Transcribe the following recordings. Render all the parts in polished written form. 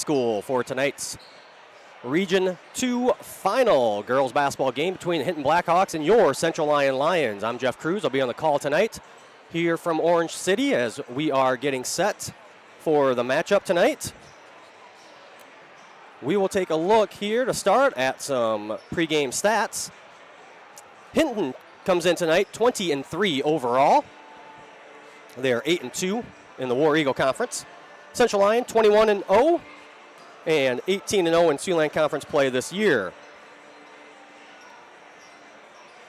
School for tonight's Region 2 final girls basketball game between the Hinton Blackhawks and your Central Lyon Lions. I'm Jeff Cruz. I'll be on the call tonight here from Orange City as we are getting set for the matchup tonight. We will take a look here to start at some pregame stats. Hinton comes in tonight 20-3 overall. They are 8-2 in the War Eagle Conference. Central Lyon 21-0 and 18-0 in Siouxland Conference play this year.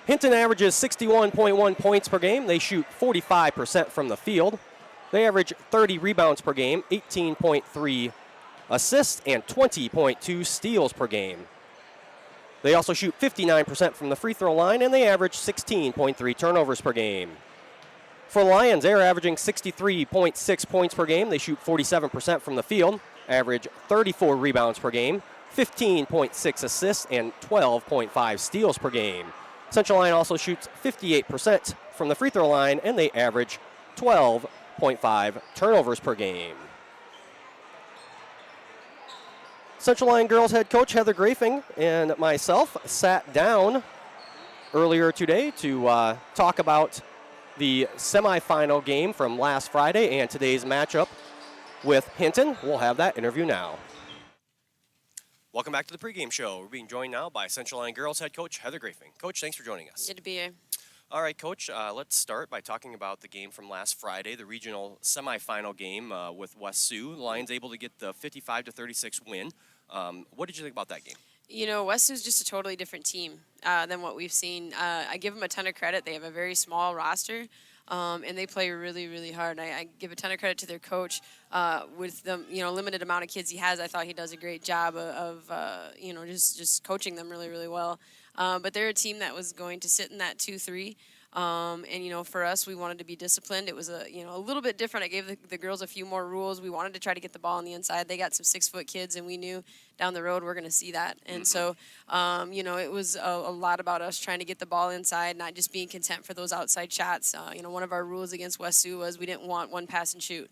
Hinton averages 61.1 points per game. They shoot 45% from the field. They average 30 rebounds per game, 18.3 assists, and 20.2 steals per game. They also shoot 59% from the free throw line, and they average 16.3 turnovers per game. For the Lions, they're averaging 63.6 points per game. They shoot 47% from the field, average 34 rebounds per game, 15.6 assists, and 12.5 steals per game. Central Lyon also shoots 58% from the free throw line, and they average 12.5 turnovers per game. Central Lyon girls head coach Heather Grafing and myself sat down earlier today to talk about the semifinal game from last Friday and today's matchup with Hinton. We'll have that interview now. Welcome back to the pregame show. We're being joined now by Central Lyon girls head coach Heather Grafing. Coach, thanks for joining us. Good to be here. All right, Coach, let's start by talking about the game from last Friday, the regional semifinal game with West Sioux. The Lions able to get the 55-36 win. What did you think about that game? You know, West Sioux's just a totally different team than what we've seen. I give them a ton of credit. They have a very small roster, and they play really, really hard. I give a ton of credit to their coach. With the limited amount of kids he has, I thought he does a great job of just coaching them really, really well. But they're a team that was going to sit in that 2-3. And for us, we wanted to be disciplined. It was a little bit different. I gave the girls a few more rules. We wanted to try to get the ball on the inside. They got some 6-foot kids, and we knew down the road we're going to see that. And so, it was a lot about us trying to get the ball inside, not just being content for those outside shots. One of our rules against West Sioux was we didn't want one pass and shoot.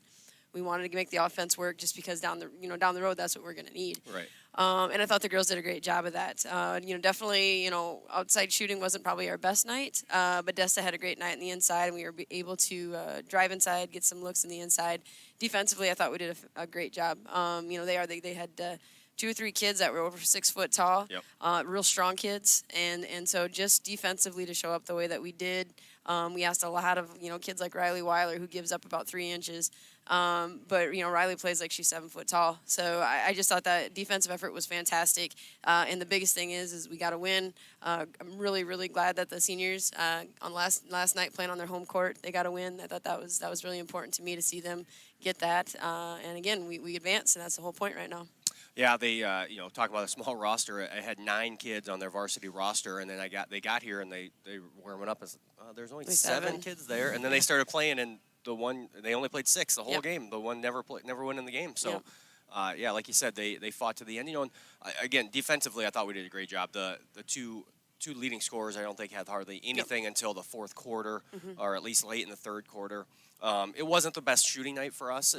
We wanted to make the offense work just because down the road that's what we're going to need. Right. And I thought the girls did a great job of that. Definitely, outside shooting wasn't probably our best night, but Desta had a great night on the inside, and we were able to drive inside, get some looks in the inside. Defensively, I thought we did a great job. They had 2 or 3 kids that were over 6 foot tall, real strong kids, and so just defensively to show up the way that we did. We asked a lot of kids like Riley Weiler, who gives up about 3 inches, but Riley plays like she's 7 foot tall. So I just thought that defensive effort was fantastic, and the biggest thing is we got to win. I'm really, really glad that the seniors on last night playing on their home court, they got to win. I thought that was really important to me to see them get that, and again we advanced, and that's the whole point right now. Yeah, they talk about a small roster. I had 9 kids on their varsity roster, and then they got here and they warming up as there's only 7 kids there, and then they started playing, and they only played 6 the whole game. The one never went in the game. So, like you said, they fought to the end. And again, defensively, I thought we did a great job. The two leading scorers, I don't think had hardly anything until the fourth quarter, or at least late in the third quarter. It wasn't the best shooting night for us,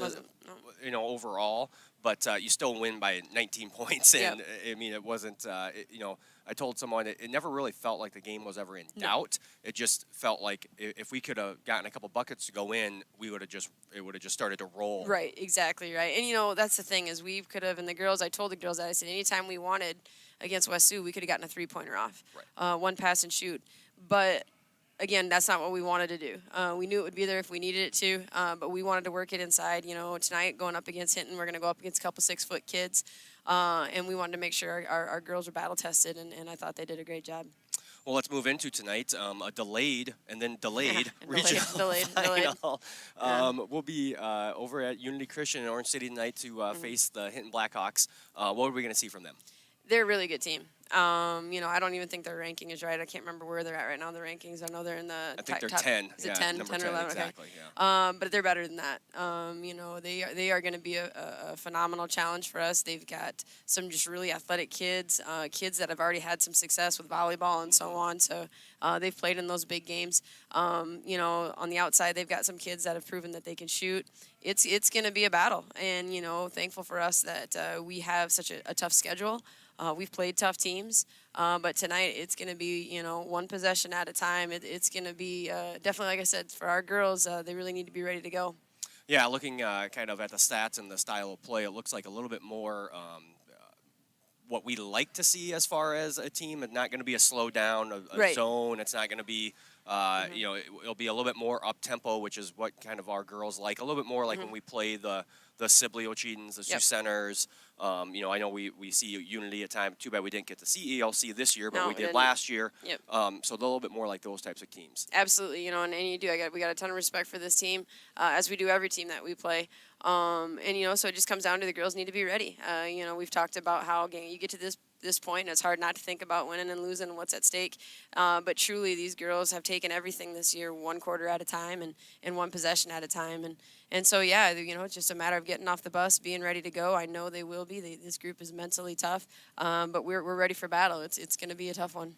overall. But you still win by 19 points, and I mean, it wasn't. I told someone it never really felt like the game was ever in doubt. It just felt like if we could have gotten a couple buckets to go in, it would have just started to roll. Right, exactly right. And that's the thing is we could have. And the girls, I told the girls that I said anytime we wanted against West Sioux, we could have gotten a 3-pointer off, one pass and shoot, but. Again, that's not what we wanted to do. We knew it would be there if we needed it to, but we wanted to work it inside. Tonight going up against Hinton, we're going to go up against a couple 6-foot kids, and we wanted to make sure our girls were battle-tested, and I thought they did a great job. Well, let's move into tonight. A delayed and then delayed regional delayed. final. We'll be over at Unity Christian in Orange City tonight to face the Hinton Blackhawks. What are we going to see from them? They're a really good team. I don't even think their ranking is right. I can't remember where they're at right now in the rankings. I know they're in the I think they're top 10. Is it 10? Number 10 or 11? Exactly, Okay. yeah. But they're better than that. They are going to be a phenomenal challenge for us. They've got some just really athletic kids, kids that have already had some success with volleyball and so on. So they've played in those big games. On the outside, they've got some kids that have proven that they can shoot. It's going to be a battle, and thankful for us that we have such a tough schedule. We've played tough teams, but tonight it's going to be one possession at a time. It's going to be definitely, like I said, for our girls, they really need to be ready to go. Yeah, looking kind of at the stats and the style of play, it looks like a little bit more what we like to see as far as a team. It's not going to be a slow down, a Right. zone. It's not going to be, it'll be a little bit more up tempo, which is what kind of our girls like. A little bit more like when we play the Sibley Ochedens, the Sioux Yep. Centers. I know we see Unity at times. Too bad we didn't get to see ELC this year, but No, we we did didn't. last year. Yep. So a little bit more like those types of teams. Absolutely, and you do. We got a ton of respect for this team, as we do every team that we play. So it just comes down to the girls need to be ready. We've talked about how you get to this point, and it's hard not to think about winning and losing and what's at stake. But truly, these girls have taken everything this year, one quarter at a time and one possession at a time. And so, it's just a matter of getting off the bus, being ready to go. I know they will be. This group is mentally tough, but we're ready for battle. It's going to be a tough one.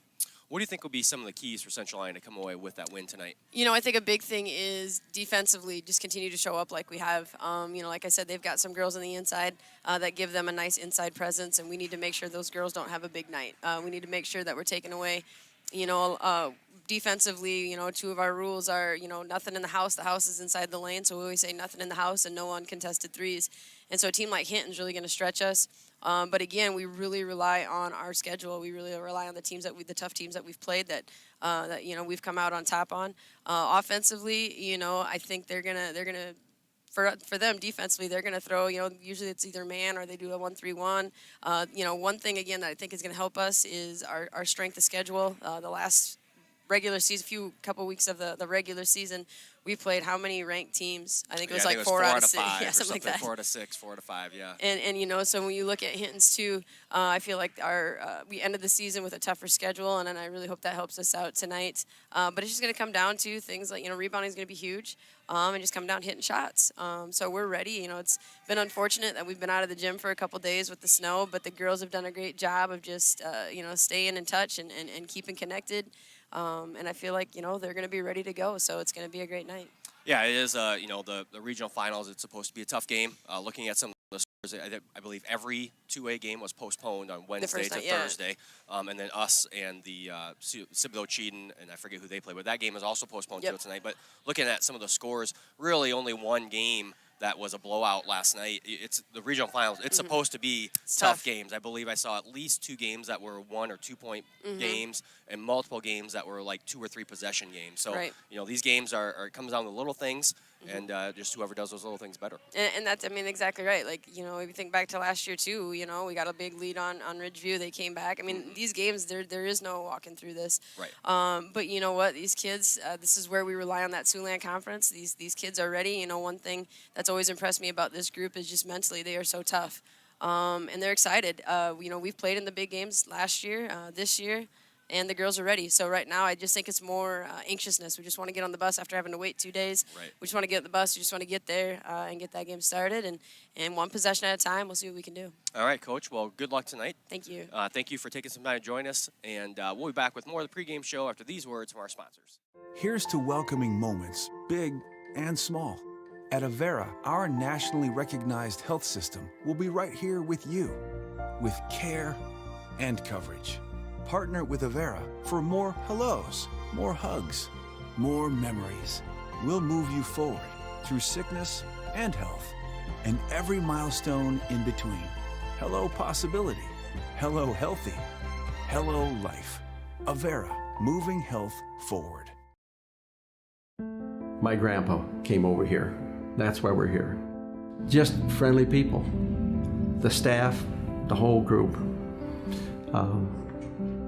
What do you think will be some of the keys for Central Lyon to come away with that win tonight? I think a big thing is defensively, just continue to show up like we have. Like I said, they've got some girls on the inside that give them a nice inside presence, and we need to make sure those girls don't have a big night. We need to make sure that we're taking away, defensively, two of our rules are, nothing in the house. The house is inside the lane, so we always say nothing in the house and no uncontested threes. And so a team like Hinton's really going to stretch us. But again, we really rely on our schedule. We really rely on the tough teams that we've played that we've come out on top on. Offensively, I think they're gonna for them defensively, they're gonna throw. Usually it's either man or they do a 1-3-1. One thing again that I think is gonna help us is our strength of schedule. The last regular season, couple weeks of the regular season, we played how many ranked teams? I think it was like 4 out of 6, something like that. 4 out of 6, 4 out of 5, yeah. And so when you look at Hinton's too, I feel like we ended the season with a tougher schedule, and I really hope that helps us out tonight. But it's just going to come down to things like rebounding is going to be huge, and just come down hitting shots. So we're ready. It's been unfortunate that we've been out of the gym for a couple days with the snow, but the girls have done a great job of just staying in touch and keeping connected. And I feel like, they're going to be ready to go, so it's going to be a great night. Yeah, it is, the regional finals, it's supposed to be a tough game. Looking at some of the scores, I believe every 2A game was postponed on Wednesday to Thursday. And then us and the Sibley Ocheden, and I forget who they played, but that game is also postponed to tonight. But looking at some of the scores, really only one game that was a blowout last night. It's the regional finals. It's supposed to be tough games. I believe I saw at least 2 games that were 1 or 2 point games, and multiple games that were like 2 or 3 possession games. So these games it comes down to little things, and just whoever does those little things better. And that's exactly right. Like if you think back to last year too, we got a big lead on Ridgeview. They came back. These games there is no walking through this. Right. But you know what? These kids, this is where we rely on that Siouxland conference. These kids are ready. One thing that's always impressed me about this group is just mentally they are so tough, and they're excited. We've played in the big games last year, this year, and the girls are ready. So right now, I just think it's more anxiousness. We just want to get on the bus after having to wait 2 days. Right. We just want to get on the bus. We just want to get there and get that game started, and one possession at a time. We'll see what we can do. All right, Coach. Well, good luck tonight. Thank you. Thank you for taking some time to join us, and we'll be back with more of the pregame show after these words from our sponsors. Here's to welcoming moments, big and small. At Avera, our nationally recognized health system will be right here with you, with care and coverage. Partner with Avera for more hellos, more hugs, more memories. We'll move you forward through sickness and health, and every milestone in between. Hello possibility, hello healthy, hello life. Avera, moving health forward. My grandpa came over here. That's why we're here. Just friendly people. The staff, the whole group.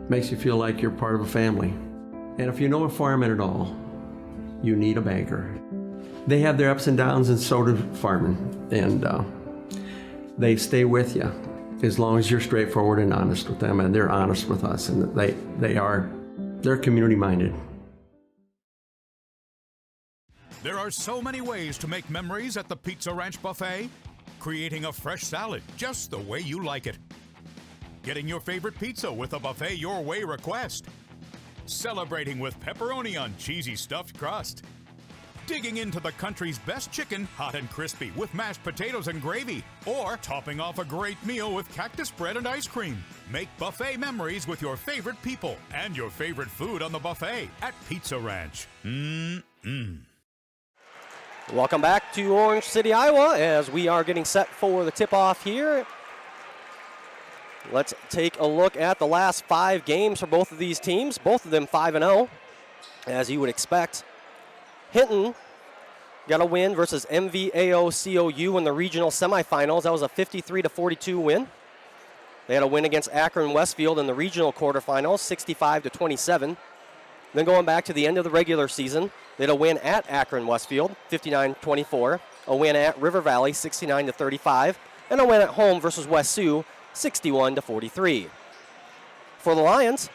Makes you feel like you're part of a family. And if you know a fireman at all, you need a banker. They have their ups and downs, and so do firemen. And they stay with you. as long as you're straightforward and honest with them, and they're honest with us, and they're community minded. There are so many ways to make memories at the Pizza Ranch Buffet. Creating a fresh salad just the way you like it. Getting your favorite pizza with a buffet your way request. Celebrating with pepperoni on cheesy stuffed crust. Digging into the country's best chicken, hot and crispy, with mashed potatoes and gravy. Or topping off a great meal with cactus bread and ice cream. Make buffet memories with your favorite people and your favorite food on the buffet at Pizza Ranch. Welcome back to Orange City, Iowa, as we are getting set for the tip-off here. Let's take a look at the last 5 games for both of these teams, both of them 5-0, as you would expect. Hinton got a win versus MVAO-COU in the regional semifinals. That was a 53-42 win. They had a win against Akron Westfield in the regional quarterfinals, 65-27. Then going back to the end of the regular season, they had a win at Akron Westfield, 59-24, a win at River Valley, 69-35, and a win at home versus West Sioux, 61-43. For the Lions,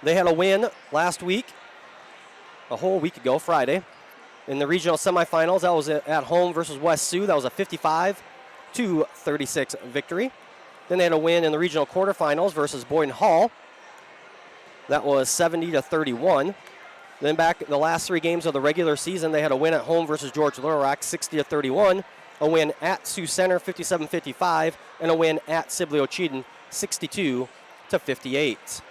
they had a win last week, a whole week ago, Friday, in the regional semifinals. That was at home versus West Sioux. That was a 55-36 victory. Then they had a win in the regional quarterfinals versus Boynton Hall. That was 70-31. Then back the last 3 games of the regular season, they had a win at home versus George Little Rock, 60-31, a win at Sioux Center, 57-55, and a win at Sibley Ocheyedan, 62-58.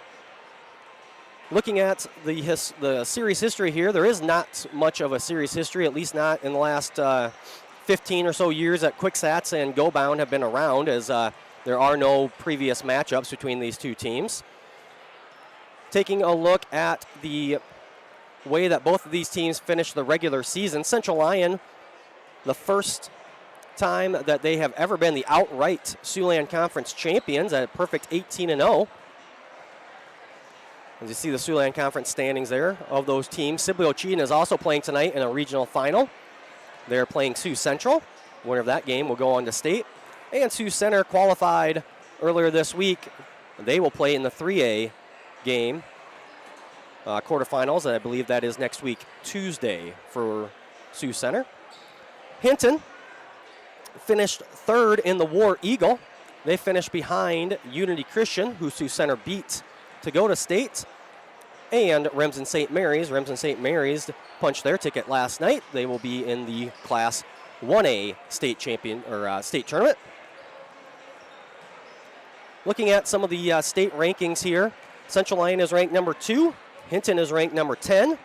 Looking at the series history here, there is not much of a series history, at least not in the last 15 or so years that Quicksats and GoBound have been around, as there are no previous matchups between these two teams. Taking a look at the way that both of these teams finished the regular season, Central Lyon, the first time that they have ever been the outright Siouxland Conference champions at a perfect 18-0. As you see the Siouxland Conference standings there of those teams. Sibley Ocheyedan is also playing tonight in a regional final. They're playing Sioux Central. Winner of that game will go on to state. And Sioux Center qualified earlier this week. They will play in the 3A game, quarterfinals, and I believe that is next week, Tuesday, for Sioux Center. Hinton finished 3rd in the War Eagle. They finished behind Unity Christian, who Sioux Center beat to go to state, and Remsen St. Mary's. Remsen St. Mary's punched their ticket last night. They will be in the Class 1A state state tournament. Looking at some of the state rankings here, Central Lyon is ranked number 2. Hinton is ranked number 10,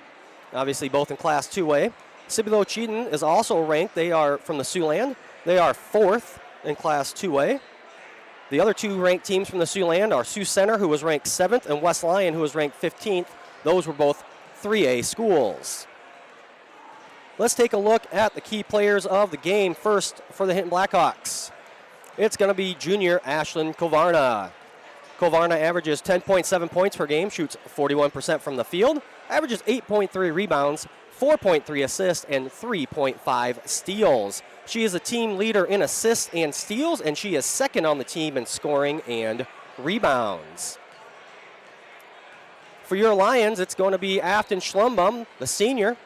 obviously both in Class 2A. Sibley Ocheyedan is also ranked. They are from the Siouxland. They are 4th in Class 2A. The other 2 ranked teams from the Siouxland are Sioux Center, who was ranked 7th, and West Lyon, who was ranked 15th. Those were both 3A schools. Let's take a look at the key players of the game. First, for the Hinton Blackhawks, it's going to be junior Ashlyn Kovarna. Kovarna averages 10.7 points per game, shoots 41% from the field, averages 8.3 rebounds, 4.3 assists, and 3.5 steals. She is a team leader in assists and steals, and she is 2nd on the team in scoring and rebounds. For your Lions, it's going to be Afton Schlumbum, the senior.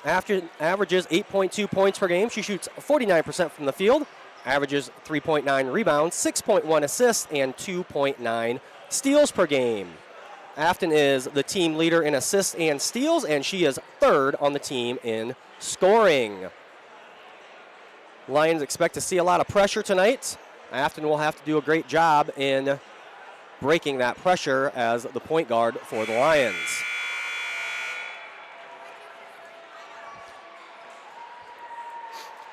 Afton averages 8.2 points per game. She shoots 49% from the field, averages 3.9 rebounds, 6.1 assists, and 2.9 steals per game. Afton is the team leader in assists and steals, and she is 3rd on the team in scoring. Lions expect to see a lot of pressure tonight. Afton will have to do a great job in breaking that pressure as the point guard for the Lions.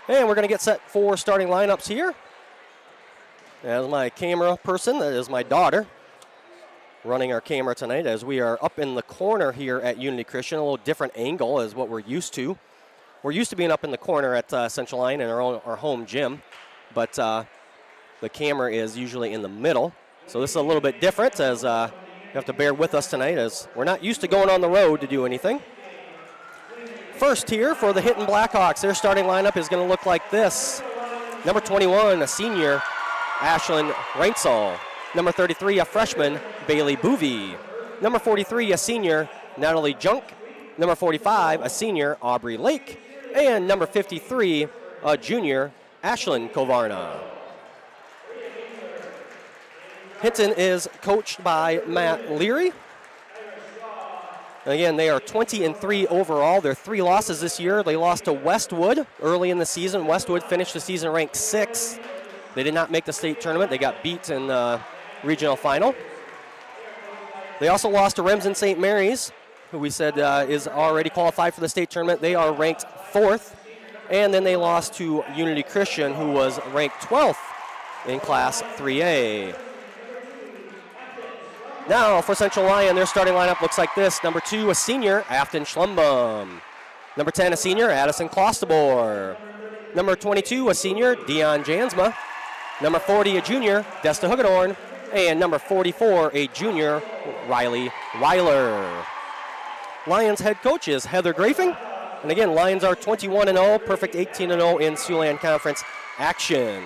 And we're going to get set for starting lineups here. As my camera person, that is my daughter, running our camera tonight, as we are up in the corner here at Unity Christian. A little different angle is what we're used to. We're used to being up in the corner at Central Lyon in our home gym, but the camera is usually in the middle. So this is a little bit different, as you have to bear with us tonight, as we're not used to going on the road to do anything. First here for the Hinton Blackhawks, their starting lineup is going to look like this. Number 21, a senior, Ashlyn Reinsel. Number 33, a freshman, Bailey Boovy. Number 43, a senior, Natalie Junk. Number 45, a senior, Aubrey Lake. And number 53, a junior, Ashlyn Kovarna. Hinton is coached by Matt Leary. Again, they are 20-3 overall. Their 3 losses this year. They lost to Westwood early in the season. Westwood finished the season ranked 6th. They did not make the state tournament. They got beat in the regional final. They also lost to Remsen St. Mary's, who we said is already qualified for the state tournament. They are ranked 4th. And then they lost to Unity Christian, who was ranked 12th in Class 3A. Now for Central Lyon, their starting lineup looks like this. Number 2, a senior, Afton Schlumbum. Number 10, a senior, Addison Klostebor. Number 22, a senior, Dion Jansma. Number 40, a junior, Desta Hugedorn. And number 44, a junior, Riley Weiler. Lions head coach is Heather Grafing. And again, Lions are 21-0, perfect 18-0 in Siouxland Conference action.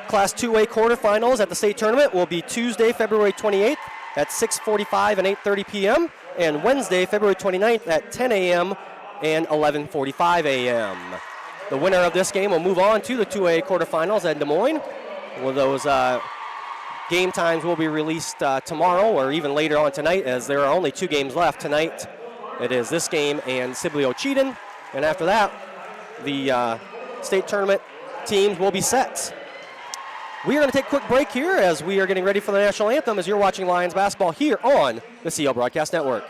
Class 2A quarterfinals at the state tournament will be Tuesday, February 28th at 6:45 and 8:30 p.m. and Wednesday, February 29th at 10 a.m. and 11:45 a.m. The winner of this game will move on to the 2A quarterfinals at Des Moines. Well, those game times will be released tomorrow or even later on tonight, as there are only 2 games left tonight. It is this game and Sibley Cheaton, and after that, the state tournament teams will be set. We are going to take a quick break here as we are getting ready for the national anthem as you're watching Lions basketball here on the CL Broadcast Network.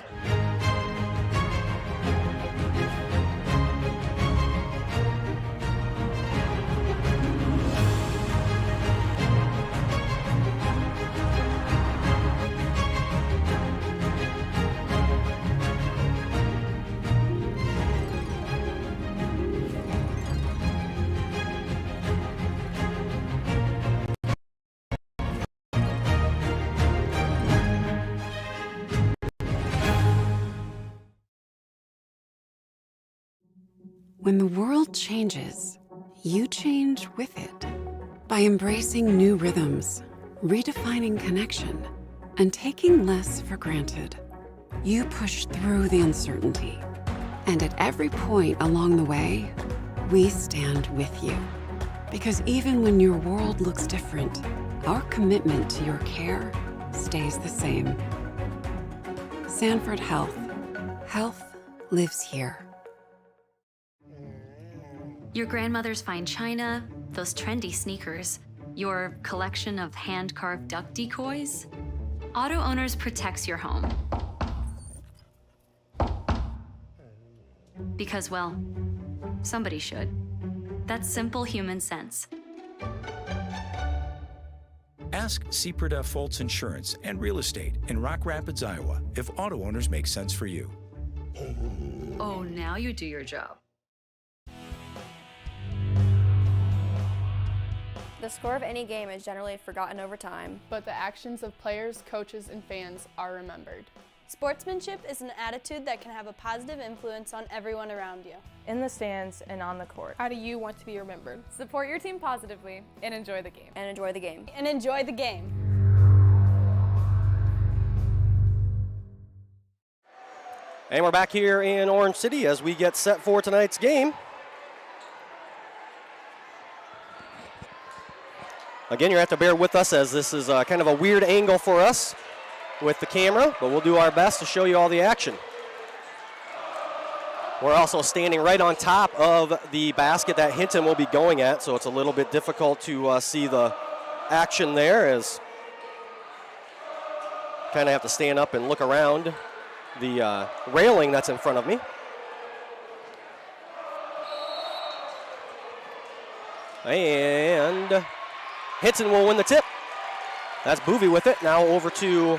When the world changes, you change with it. By embracing new rhythms, redefining connection, and taking less for granted, you push through the uncertainty. And at every point along the way, we stand with you. Because even when your world looks different, our commitment to your care stays the same. Sanford Health. Health lives here. Your grandmother's fine china, those trendy sneakers, your collection of hand-carved duck decoys. Auto Owners protects your home. Because, well, somebody should. That's simple human sense. Ask Sepreda Foltz Insurance and Real Estate in Rock Rapids, Iowa, if Auto Owners make sense for you. Oh, now you do your job. The score of any game is generally forgotten over time, but the actions of players, coaches, and fans are remembered. Sportsmanship is an attitude that can have a positive influence on everyone around you. in the stands and on the court. How do you want to be remembered? Support your team positively and enjoy the game. And enjoy the game. And enjoy the game. And we're back here in Orange City as we get set for tonight's game. Again, you're going to have to bear with us as this is kind of a weird angle for us with the camera, but we'll do our best to show you all the action. We're also standing right on top of the basket that Hinton will be going at, so it's a little bit difficult to see the action there, as kind of have to stand up and look around the railing that's in front of me. And Hinton will win the tip. That's Boovy with it. Now over to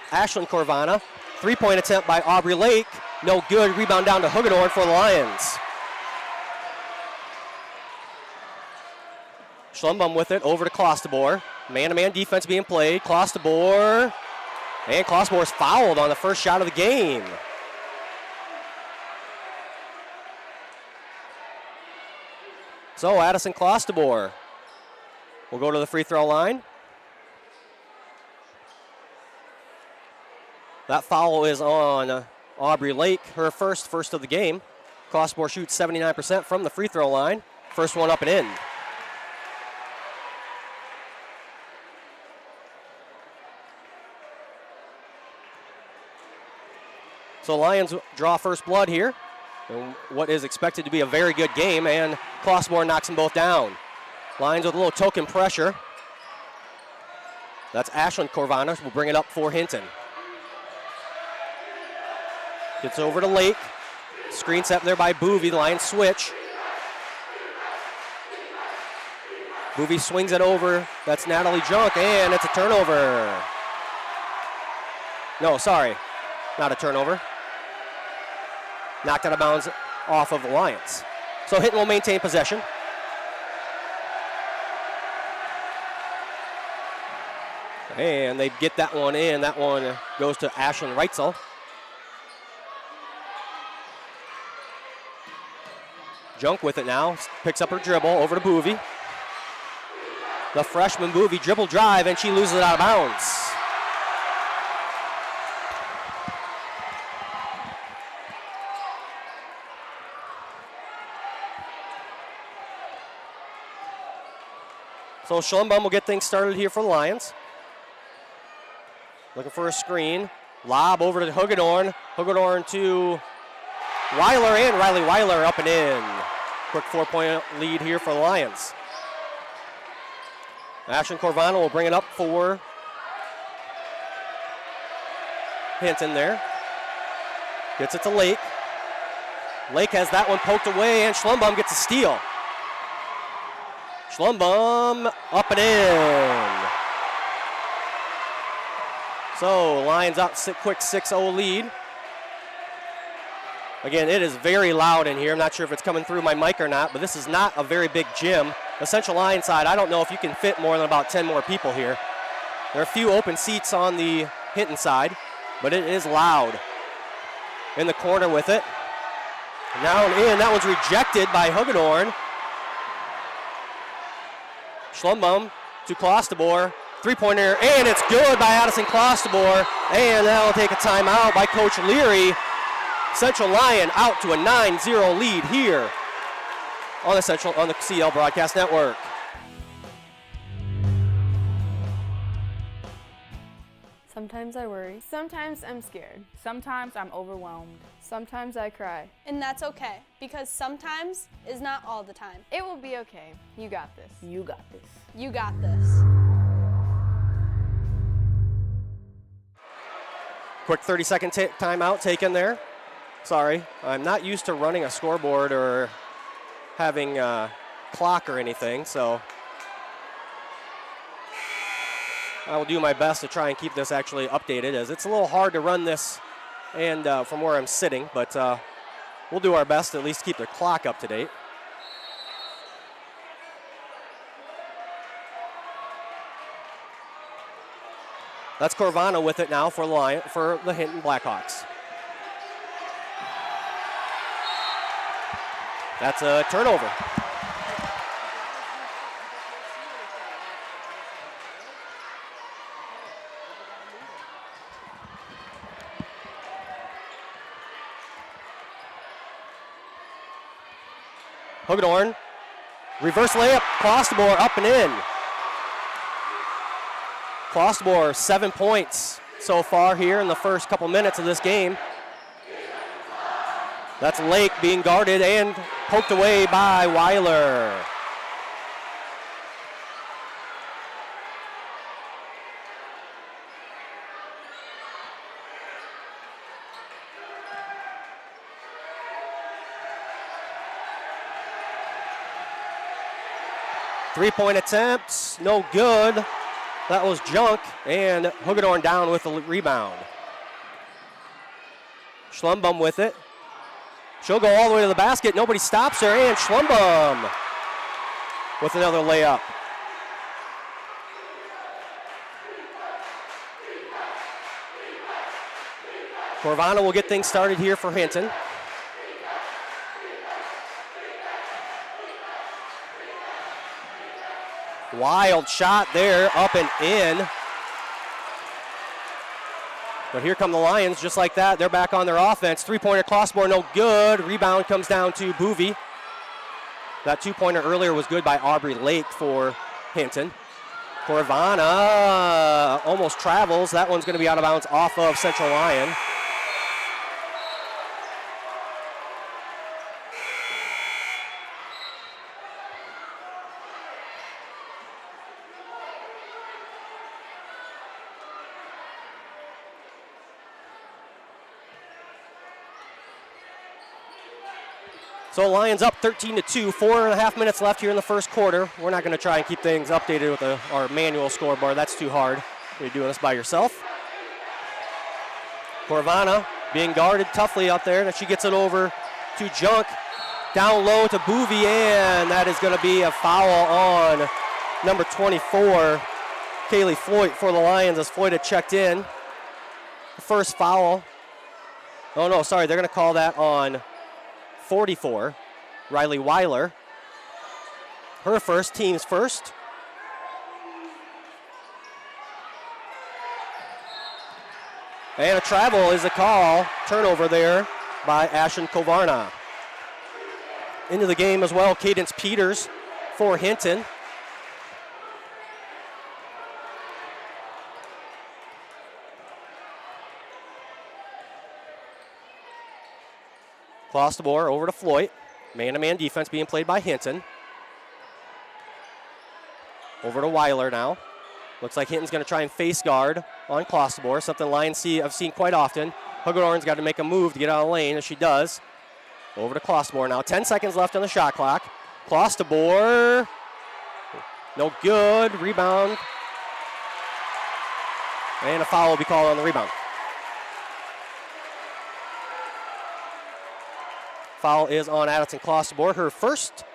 Ashlyn Corvana. Three-point attempt by Aubrey Lake. No good. Rebound down to Hugedorn for the Lions. Schlumbum with it over to Klostebor. Man-to-man defense being played. Klostebor. And Klostebor's fouled on the first shot of the game. So Addison Klostebor will go to the free throw line. That foul is on Aubrey Lake, her first of the game. Klosterboer shoots 79% from the free throw line. First one up and in. So Lions draw first blood here in what is expected to be a very good game, and Klosterboer knocks them both down. Lions with a little token pressure. That's Ashlyn Corvanos. Will bring it up for Hinton. Gets over to Lake. Screen set there by Boovie. The Lions switch. Boovie swings it over. That's Natalie Junk, and it's a turnover. No, sorry. Not a turnover. Knocked out of bounds off of the Lions. So Hinton will maintain possession. And they get that one in. That one goes to Ashlyn Reitzel. Junk with it now. Picks up her dribble over to Boovie. The freshman Boovie dribble drive, and she loses it out of bounds. So Schlumbum will get things started here for the Lions. Looking for a screen. Lob over to Hugedorn. Hugedorn to Weiler, and Riley Weiler up and in. Quick 4-point lead here for the Lions. Ashlyn Corvano will bring it up for Hinton there. Gets it to Lake. Lake has that one poked away, and Schlumbum gets a steal. Schlumbum up and in. So Lions out quick 6-0 lead. Again, it is very loud in here. I'm not sure if it's coming through my mic or not, but this is not a very big gym. The Central Lyon side, I don't know if you can fit more than about 10 more people here. There are a few open seats on the Hinton side, but it is loud. In the corner with it. Now and in, that one's rejected by Hugedorn. Schlumbum to Klosterboer. Three-pointer, and it's good by Addison Klosterboer. And that'll take a timeout by Coach Leary. Central Lyon out to a 9-0 lead here on the CL Broadcast Network. Sometimes I worry. Sometimes I'm scared. Sometimes I'm overwhelmed. Sometimes I cry. And that's okay, because sometimes is not all the time. It will be okay. You got this. You got this. You got this. Quick 30-second timeout taken there. Sorry, I'm not used to running a scoreboard or having a clock or anything, so I will do my best to try and keep this actually updated, as it's a little hard to run this and from where I'm sitting, but we'll do our best to at least keep the clock up to date. That's Corvano with it now for the Hinton Blackhawks. That's a turnover. Hugedorn, reverse layup, Klosterboer up and in. Klosterboer 7 points so far here in the first couple minutes of this game. That's Lake being guarded and poked away by Weiler. Three-point attempts, no good. That was Junk, and Hugedorn down with the rebound. Schlumbum with it. She'll go all the way to the basket. Nobody stops her, and Schlumbum with another layup. Corvano will get things started here for Hinton. Wild shot there, up and in. But here come the Lions, just like that. They're back on their offense. Three-pointer crossbar, no good. Rebound comes down to Boovie. That two-pointer earlier was good by Aubrey Lake for Hinton. Corvana almost travels. That one's going to be out of bounds off of Central Lyon. So Lions up 13-2, 4.5 minutes left here in the first quarter. We're not going to try and keep things updated with our manual scoreboard. That's too hard. You're doing this by yourself. Corvana being guarded toughly out there, and she gets it over to Junk. Down low to Boovie, and that is going to be a foul on number 24, Kaylee Floyd, for the Lions, as Floyd had checked in. The first foul. Oh, no, sorry, they're going to call that on 44, Riley Weiler. Her first, team's first. And a travel is a call. Turnover there by Ashen Kovarna. Into the game as well, Cadence Peters for Hinton. Across the board, over to Floyd. Man-to-man defense being played by Hinton. Over to Weiler now. Looks like Hinton's going to try and face guard on Clostebor, something Lions I've seen quite often. Huggerorn's got to make a move to get out of the lane, as she does. Over to Clostebor now. 10 seconds left on the shot clock. Clostebor, no good. Rebound. And a foul will be called on the rebound. Foul is on Addison Clostebor, her first,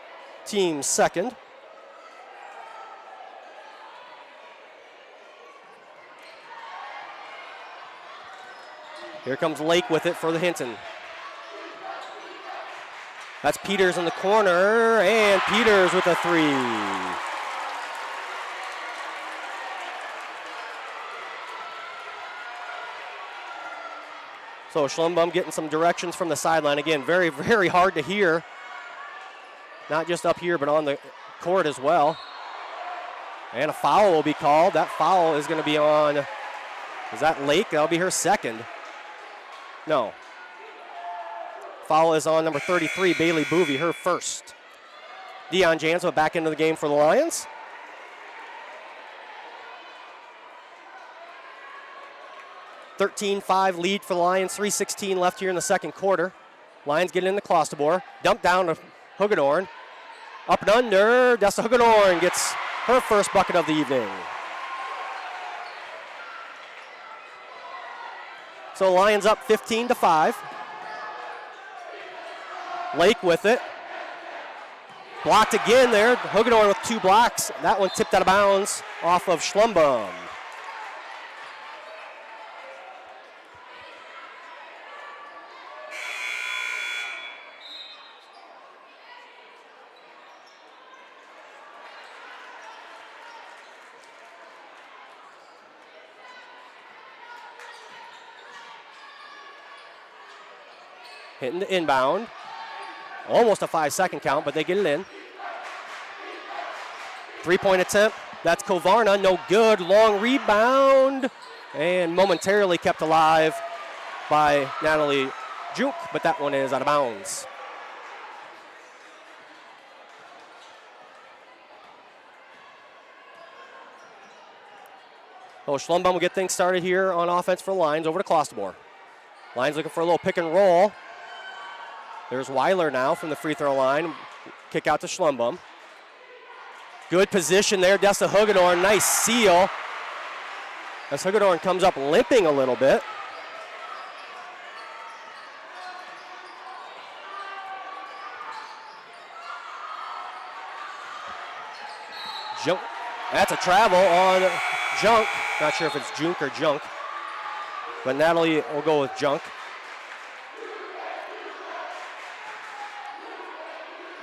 team second. Here comes Lake with it for the Hinton. That's Peters in the corner, and Peters with a three. So Schlumbum getting some directions from the sideline. Again, very, very hard to hear. Not just up here, but on the court as well. And a foul will be called. That foul is going to be on, is that Lake? That'll be her second. No. Foul is on number 33, Bailey Boovie, her first. Dion Jansma back into the game for the Lions. (13-5) lead for the Lions, 3:16 left here in the second quarter. Lions get into Clostebor. Dump down to Hugedorn. Up and under. Dessa Hugedorn gets her first bucket of the evening. So Lions up 15-5. Lake with it. Blocked again there. Hugedorn with two blocks. That one tipped out of bounds off of Schlumbum. Hitting the inbound. Almost a 5-second count, but they get it in. Three-point attempt. That's Kovarna. No good. Long rebound. And momentarily kept alive by Natalie Juke, but that one is out of bounds. So Schlumbum will get things started here on offense for the Lions. Over to Clostebor. Lions looking for a little pick and roll. There's Weiler now from the free throw line. Kick out to Schlumbum. Good position there, Dessa Hugedorn. Nice seal. As Hugedorn comes up limping a little bit. Junk. That's a travel on Junk. Not sure if it's Junk or Junk. But Natalie will go with Junk.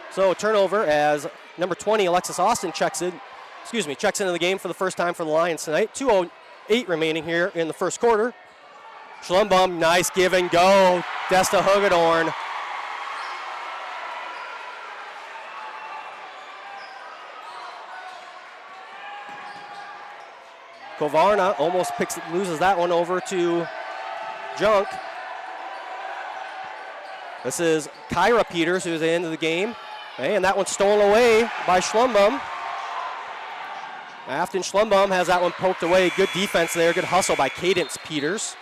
So turnover as number 20, Alexis Austin, checks in checks into the game for the first time for the Lions tonight. 2:08 remaining here in the first quarter. Schlumbum, nice give and go. Desta Hugedorn. Kovarna almost loses that one over to Junk. This is Kyra Peters who's into the game. And that one's stolen away by Schlumbum. Afton Schlumbum has that one poked away. Good defense there. Good hustle by Cadence Peters.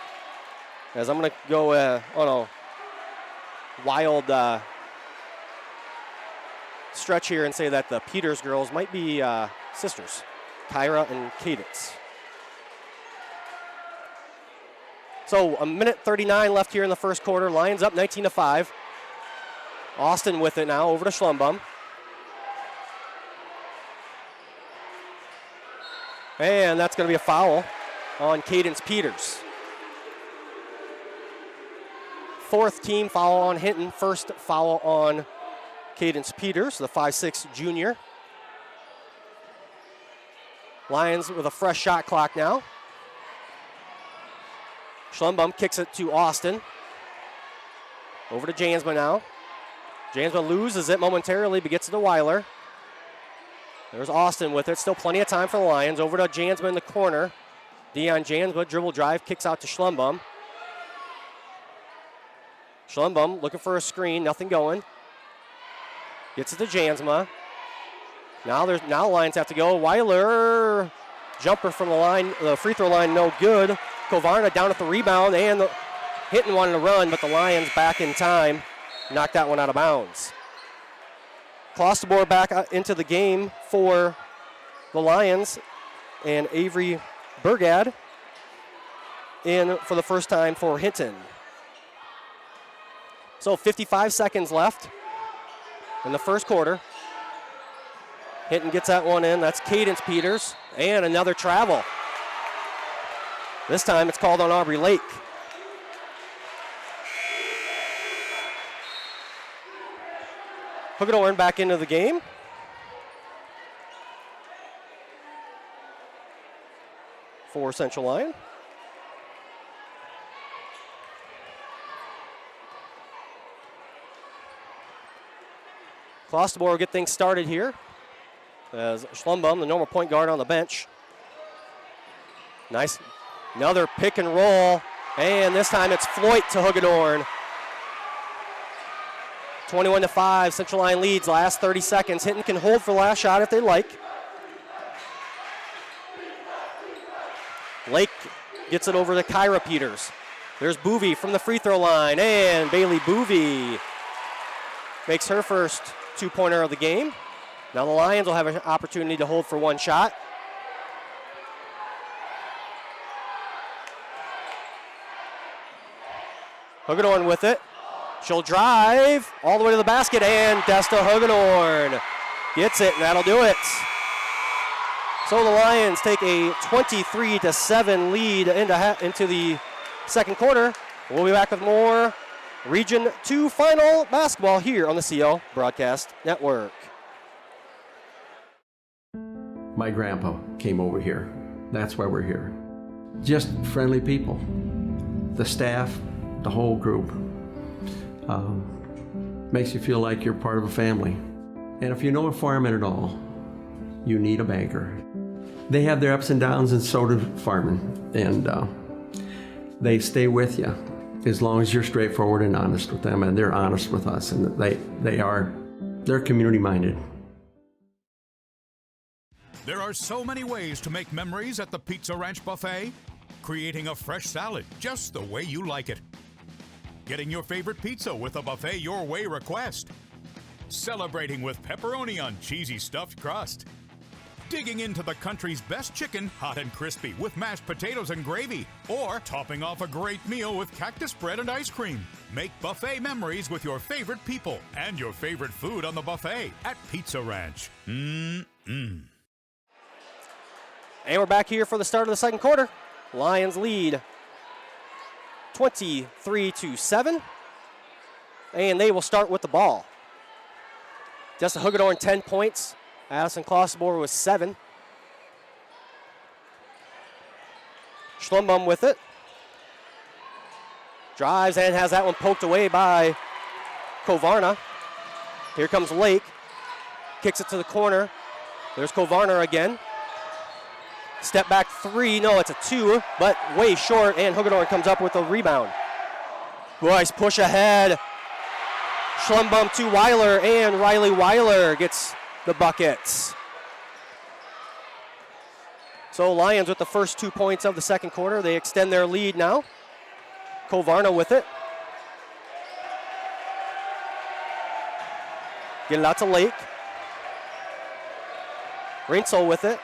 As I'm going to go on a wild stretch here and say that the Peters girls might be sisters, Kyra and Cadence. So a minute 39 left here in the first quarter. Lions up 19-5. Austin with it now over to Schlumbum. And that's going to be a foul on Cadence Peters. Fourth team foul on Hinton. First foul on Cadence Peters, the 5'6" junior. Lions with a fresh shot clock now. Schlumbum kicks it to Austin. Over to Jansma now. Jansma loses it momentarily, but gets it to Weiler. There's Austin with it. Still plenty of time for the Lions. Over to Jansma in the corner. Dion Jansma, dribble drive, kicks out to Schlumbum. Schlumbum looking for a screen, nothing going. Gets it to Jansma. Now the Lions have to go. Weiler, jumper from the free throw line, no good. Kovarna down at the rebound, and Hinton wanted to run, but the Lions back in time. Knocked that one out of bounds. Klosterboer back into the game for the Lions, and Avery Burgad in for the first time for Hinton. So 55 seconds left in the first quarter. Hinton gets that one in. That's Cadence Peters, and another travel. This time it's called on Aubrey Lake. Hugedorn back into the game. For Central Lyon. Klosterboer will get things started here. As Schlumbum, the normal point guard, on the bench. Nice. Another pick and roll. And this time it's Floyd to Hugedorn. 21-5, Central Lyon leads, last 30 seconds. Hinton can hold for the last shot if they like. Lake gets it over to Kyra Peters. There's Boovy from the free throw line, and Bailey Boovy makes her first two-pointer of the game. Now the Lions will have an opportunity to hold for one shot. Hugedorn with it. She'll drive all the way to the basket, and Desta Hugedorn gets it, and that'll do it. So the Lions take a 23-7 lead into the second quarter. We'll be back with more Region 2 final basketball here on the CO Broadcast Network. My grandpa came over here. That's why we're here. Just friendly people. The staff, the whole group. Makes you feel like you're part of a family. And if you know a fireman at all, you need a banker. They have their ups and downs, and so do firemen. And they stay with you as long as you're straightforward and honest with them, and they're honest with us, and they're community minded. There are so many ways to make memories at the Pizza Ranch Buffet. Creating a fresh salad just the way you like it. Getting your favorite pizza with a buffet your way request. Celebrating with pepperoni on cheesy stuffed crust. Digging into the country's best chicken, hot and crispy, with mashed potatoes and gravy. Or topping off a great meal with cactus bread and ice cream. Make buffet memories with your favorite people and your favorite food on the buffet at Pizza Ranch. And we're back here for the start of the second quarter. Lions lead 23-7. And they will start with the ball. Desta Hugedorn, 10 points. Addison Klosterboer with 7. Schlumbum with it. Drives and has that one poked away by Kovarna. Here comes Lake. Kicks it to the corner. There's Kovarna again. Step back 3. No, it's a 2, but way short, and Hagedorn comes up with a rebound. Nice push ahead. Schlumbum to Weiler, and Riley Weiler gets the buckets. So Lions with the first 2 points of the second quarter. They extend their lead now. Kovarna with it. Get it out to Lake. Rinsel with it.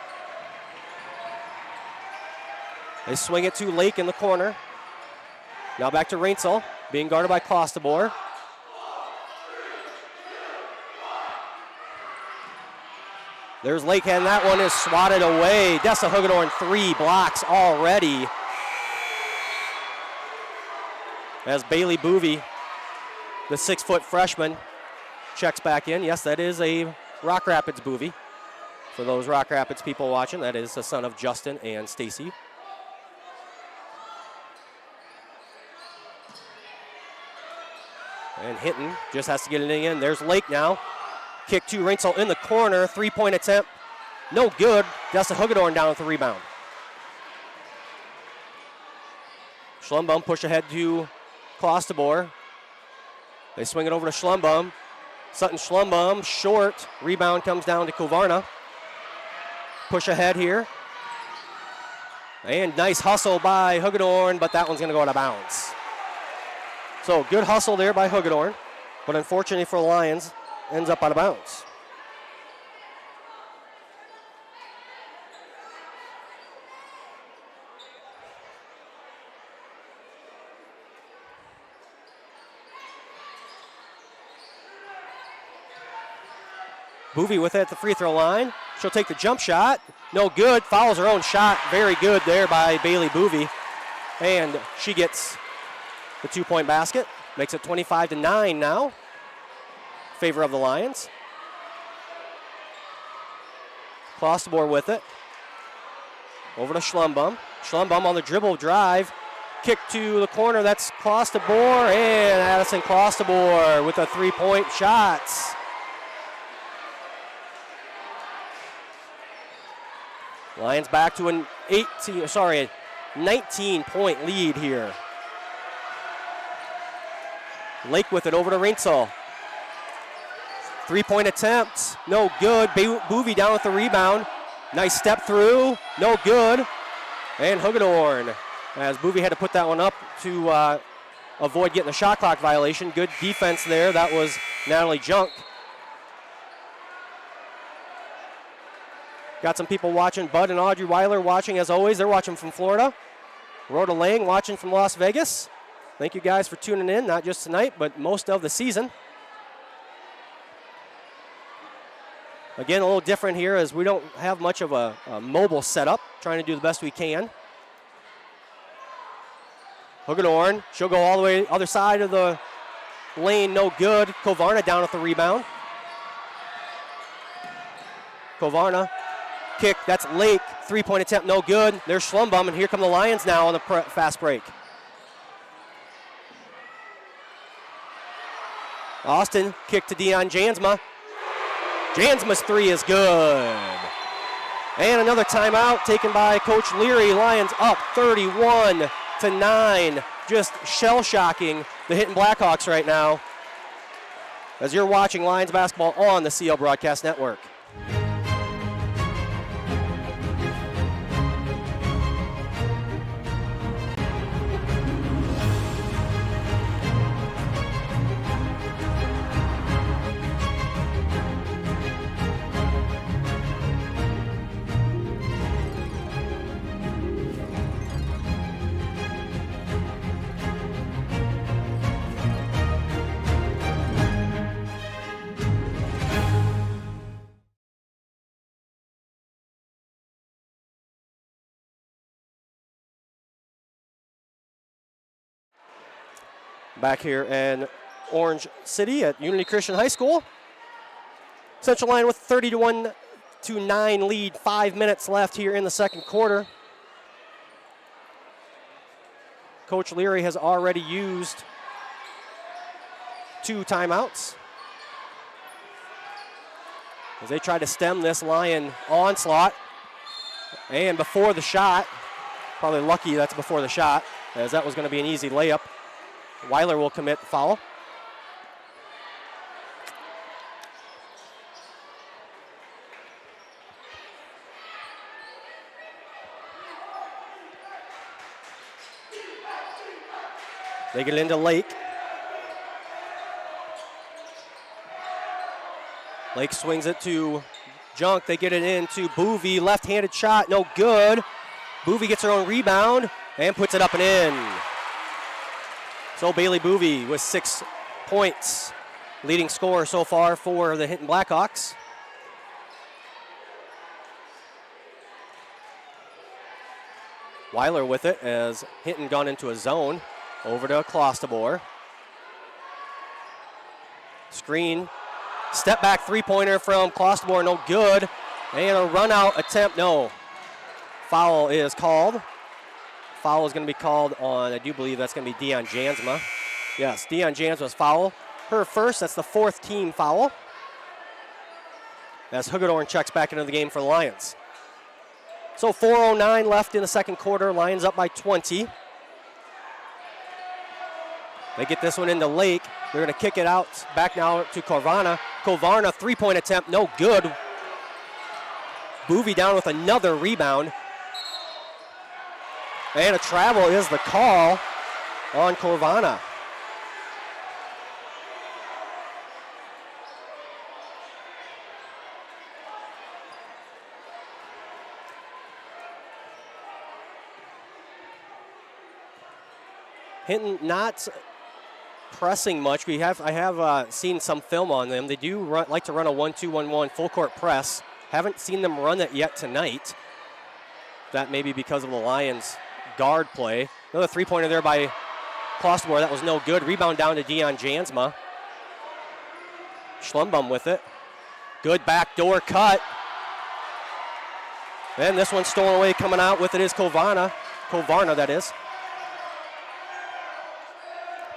They swing it to Lake in the corner. Now back to Rinsel, being guarded by Costabor. There's Lake, and that one is swatted away. Dessa Hagedorn 3 blocks already. As Bailey Boovy, the 6-foot freshman, checks back in. Yes, that is a Rock Rapids Boovy. For those Rock Rapids people watching, that is the son of Justin and Stacy. And Hinton just has to get it in. There's Lake now. Kick to Rinsel in the corner. 3-point attempt. No good. Dessa Hagedorn down with the rebound. Schlumbum push ahead to Costabor. They swing it over to Schlumbum. Sutton Schlumbum short. Rebound comes down to Kovarna. Push ahead here. And nice hustle by Hagedorn, but that one's going to go out of bounds. So good hustle there by Hagedorn, but unfortunately for the Lions, ends up out of bounds. Boovy with it at the free throw line. She'll take the jump shot. No good. Fouls her own shot. Very good there by Bailey Boovy. And she gets the 2-point basket. Makes it 25-9 now. In favor of the Lions. Costabor with it. Over to Schlumbum. Schlumbum on the dribble drive. Kick to the corner. That's Costabor. And Addison Costabor with a 3-point shot. Lions back to an 19-point lead here. Lake with it over to Rinsel. 3-point attempt, no good. Boovy down with the rebound. Nice step through, no good. And Hagedorn, as Boovy had to put that one up to avoid getting a shot clock violation. Good defense there. That was Natalie Junk. Got some people watching. Bud and Audrey Weiler watching as always. They're watching from Florida. Rhoda Lang watching from Las Vegas. Thank you guys for tuning in, not just tonight, but most of the season. Again, a little different here as we don't have much of a mobile setup. Trying to do the best we can. Hagedorn, she'll go all the way other side of the lane, no good. Kovarna down with the rebound. Kovarna. Kick, that's Lake, 3-point attempt, no good. There's Schlumbum, and here come the Lions now on the fast break. Austin, kick to Dion Jansma. Jansma's 3 is good. And another timeout taken by Coach Leary. Lions up 31-9. Just shell-shocking the Hinton Blackhawks right now as you're watching Lions basketball on the CL Broadcast Network. Back here in Orange City at Unity Christian High School. Central Lyon with 31-9 lead. 5 minutes left here in the second quarter. Coach Leary has already used 2 timeouts as they try to stem this Lyon onslaught. And before the shot, probably lucky that's before the shot, as that was going to be an easy layup. Weiler will commit the foul. They get it into Lake. Lake swings it to Junk. They get it into Boovy. Left-handed shot, no good. Boovy gets her own rebound and puts it up and in. So Bailey Boovy with 6 points. Leading scorer so far for the Hinton Blackhawks. Weiler with it as Hinton gone into a zone. Over to Clostabor. Screen. Step back three-pointer from Clostabor, no good. And a run-out attempt, no. Foul is called. Foul is going to be called on, I do believe that's going to be Deion Jansma. Yes, Deion Jansma's foul. Her first, that's the 4th team foul. As Hagedorn checks back into the game for the Lions. So 4:09 left in the second quarter. Lions up by 20. They get this one into Lake. They're going to kick it out back now to Corvana. Kovarna, 3-point attempt, no good. Boovy down with another rebound. And a travel is the call on Corvana. Hinton not pressing much. I have seen some film on them. They do like to run a 1-2-1-1 full court press. Haven't seen them run it yet tonight. That may be because of the Lions guard play. Another 3-pointer there by Clostabor. That was no good. Rebound down to Deion Jansma. Schlumbum with it. Good backdoor cut. And this one's stolen away. Coming out with it is Kovarna, that is.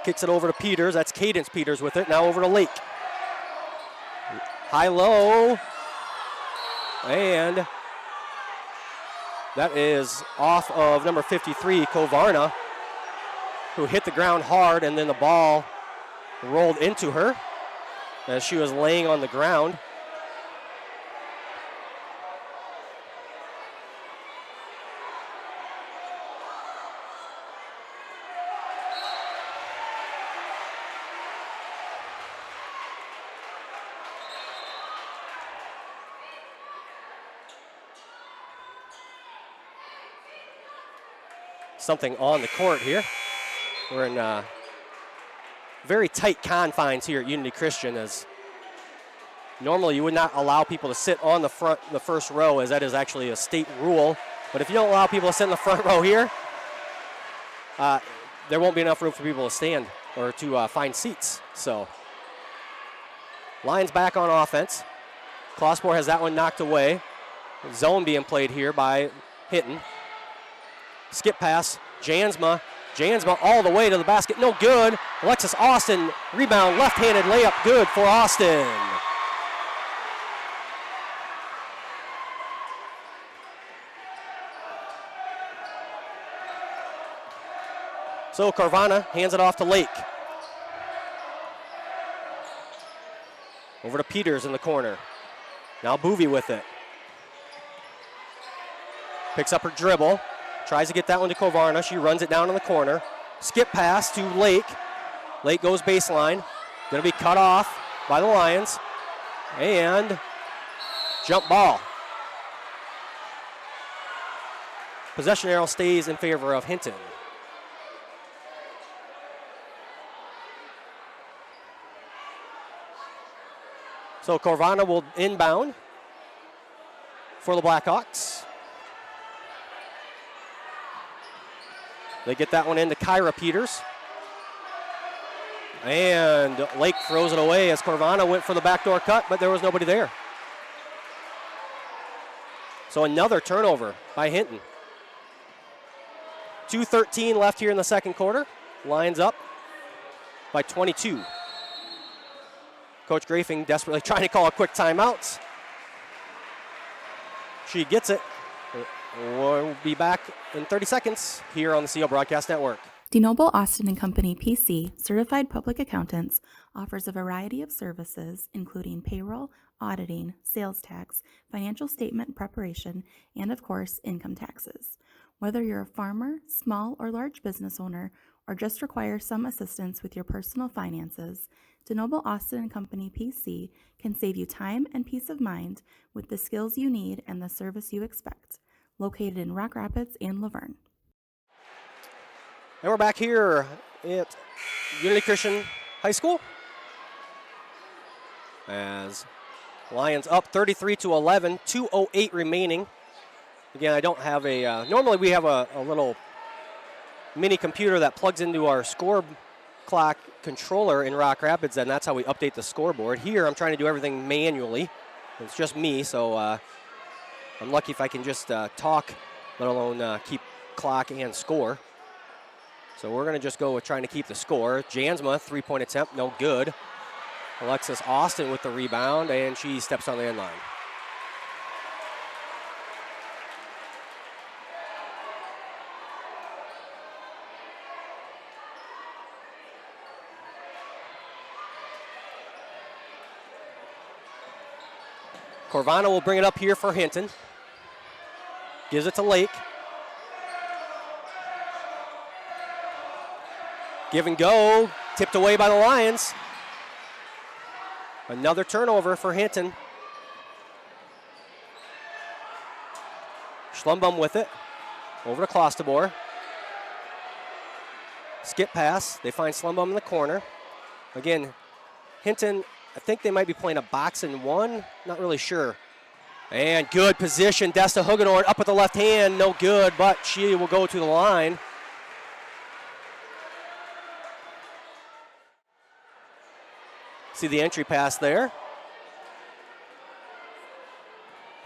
Kicks it over to Peters. That's Cadence Peters with it. Now over to Lake. High-low. And that is off of number 53, Kovarna, who hit the ground hard, and then the ball rolled into her as she was laying on the ground. Something on the court here. We're in very tight confines here at Unity Christian, as normally you would not allow people to sit on the first row, as that is actually a state rule. But if you don't allow people to sit in the front row here, there won't be enough room for people to stand or to find seats. So Lions back on offense. Clossport has that one knocked away. Zone being played here by Hinton. Skip pass, Jansma all the way to the basket, no good. Alexis Austin, rebound, left-handed layup, good for Austin. So Carvana hands it off to Lake. Over to Peters in the corner. Now Boovy with it. Picks up her dribble. Tries to get that one to Kovarna. She runs it down in the corner. Skip pass to Lake. Lake goes baseline. Going to be cut off by the Lions. And jump ball. Possession arrow stays in favor of Hinton. So Corvana will inbound for the Blackhawks. They get that one into Kyra Peters. And Lake throws it away as Corvana went for the backdoor cut, but there was nobody there. So another turnover by Hinton. 2:13 left here in the second quarter. Lions up by 22. Coach Grafing desperately trying to call a quick timeout. She gets it. We'll be back in 30 seconds here on the CO Broadcast Network. DeNoble Austin & Company PC, certified public accountants, offers a variety of services including payroll, auditing, sales tax, financial statement preparation, and of course, income taxes. Whether you're a farmer, small or large business owner, or just require some assistance with your personal finances, DeNoble Austin & Company PC can save you time and peace of mind with the skills you need and the service you expect. Located in Rock Rapids and Laverne. And we're back here at Unity Christian High School as Lions up 33-11, 2:08 remaining. Again, I don't have a, normally we have a little mini computer that plugs into our score clock controller in Rock Rapids, and that's how we update the scoreboard. Here, I'm trying to do everything manually. It's just me, so I'm lucky if I can just talk, let alone keep clock and score. So we're going to just go with trying to keep the score. Jansma, three-point attempt, no good. Alexis Austin with the rebound, and she steps on the end line. Corvana will bring it up here for Hinton. Gives it to Lake. Give and go, tipped away by the Lions. Another turnover for Hinton. Schlumbum with it, over to Clostebor. Skip pass, they find Schlumbum in the corner. Again, Hinton, I think they might be playing a box and one, not really sure. And good position, Desta Hugedorn up with the left hand, no good, but she will go to the line. See the entry pass there.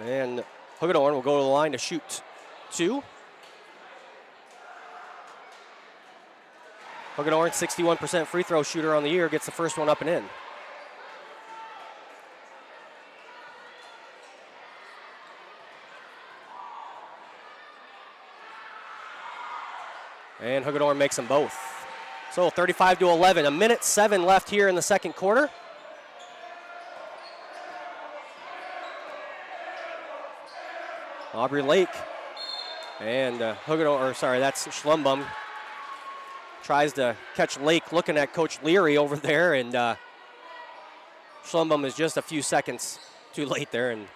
And Hugedorn will go to the line to shoot two. Hugedorn, 61% free throw shooter on the year, gets the first one up and in. And Hugedorn makes them both. So 35-11, a minute 7 left here in the second quarter. Aubrey Lake and Hugedorn, or sorry, that's Schlumbum. Tries to catch Lake looking at Coach Leary over there, and Schlumbum is just a few seconds too late there and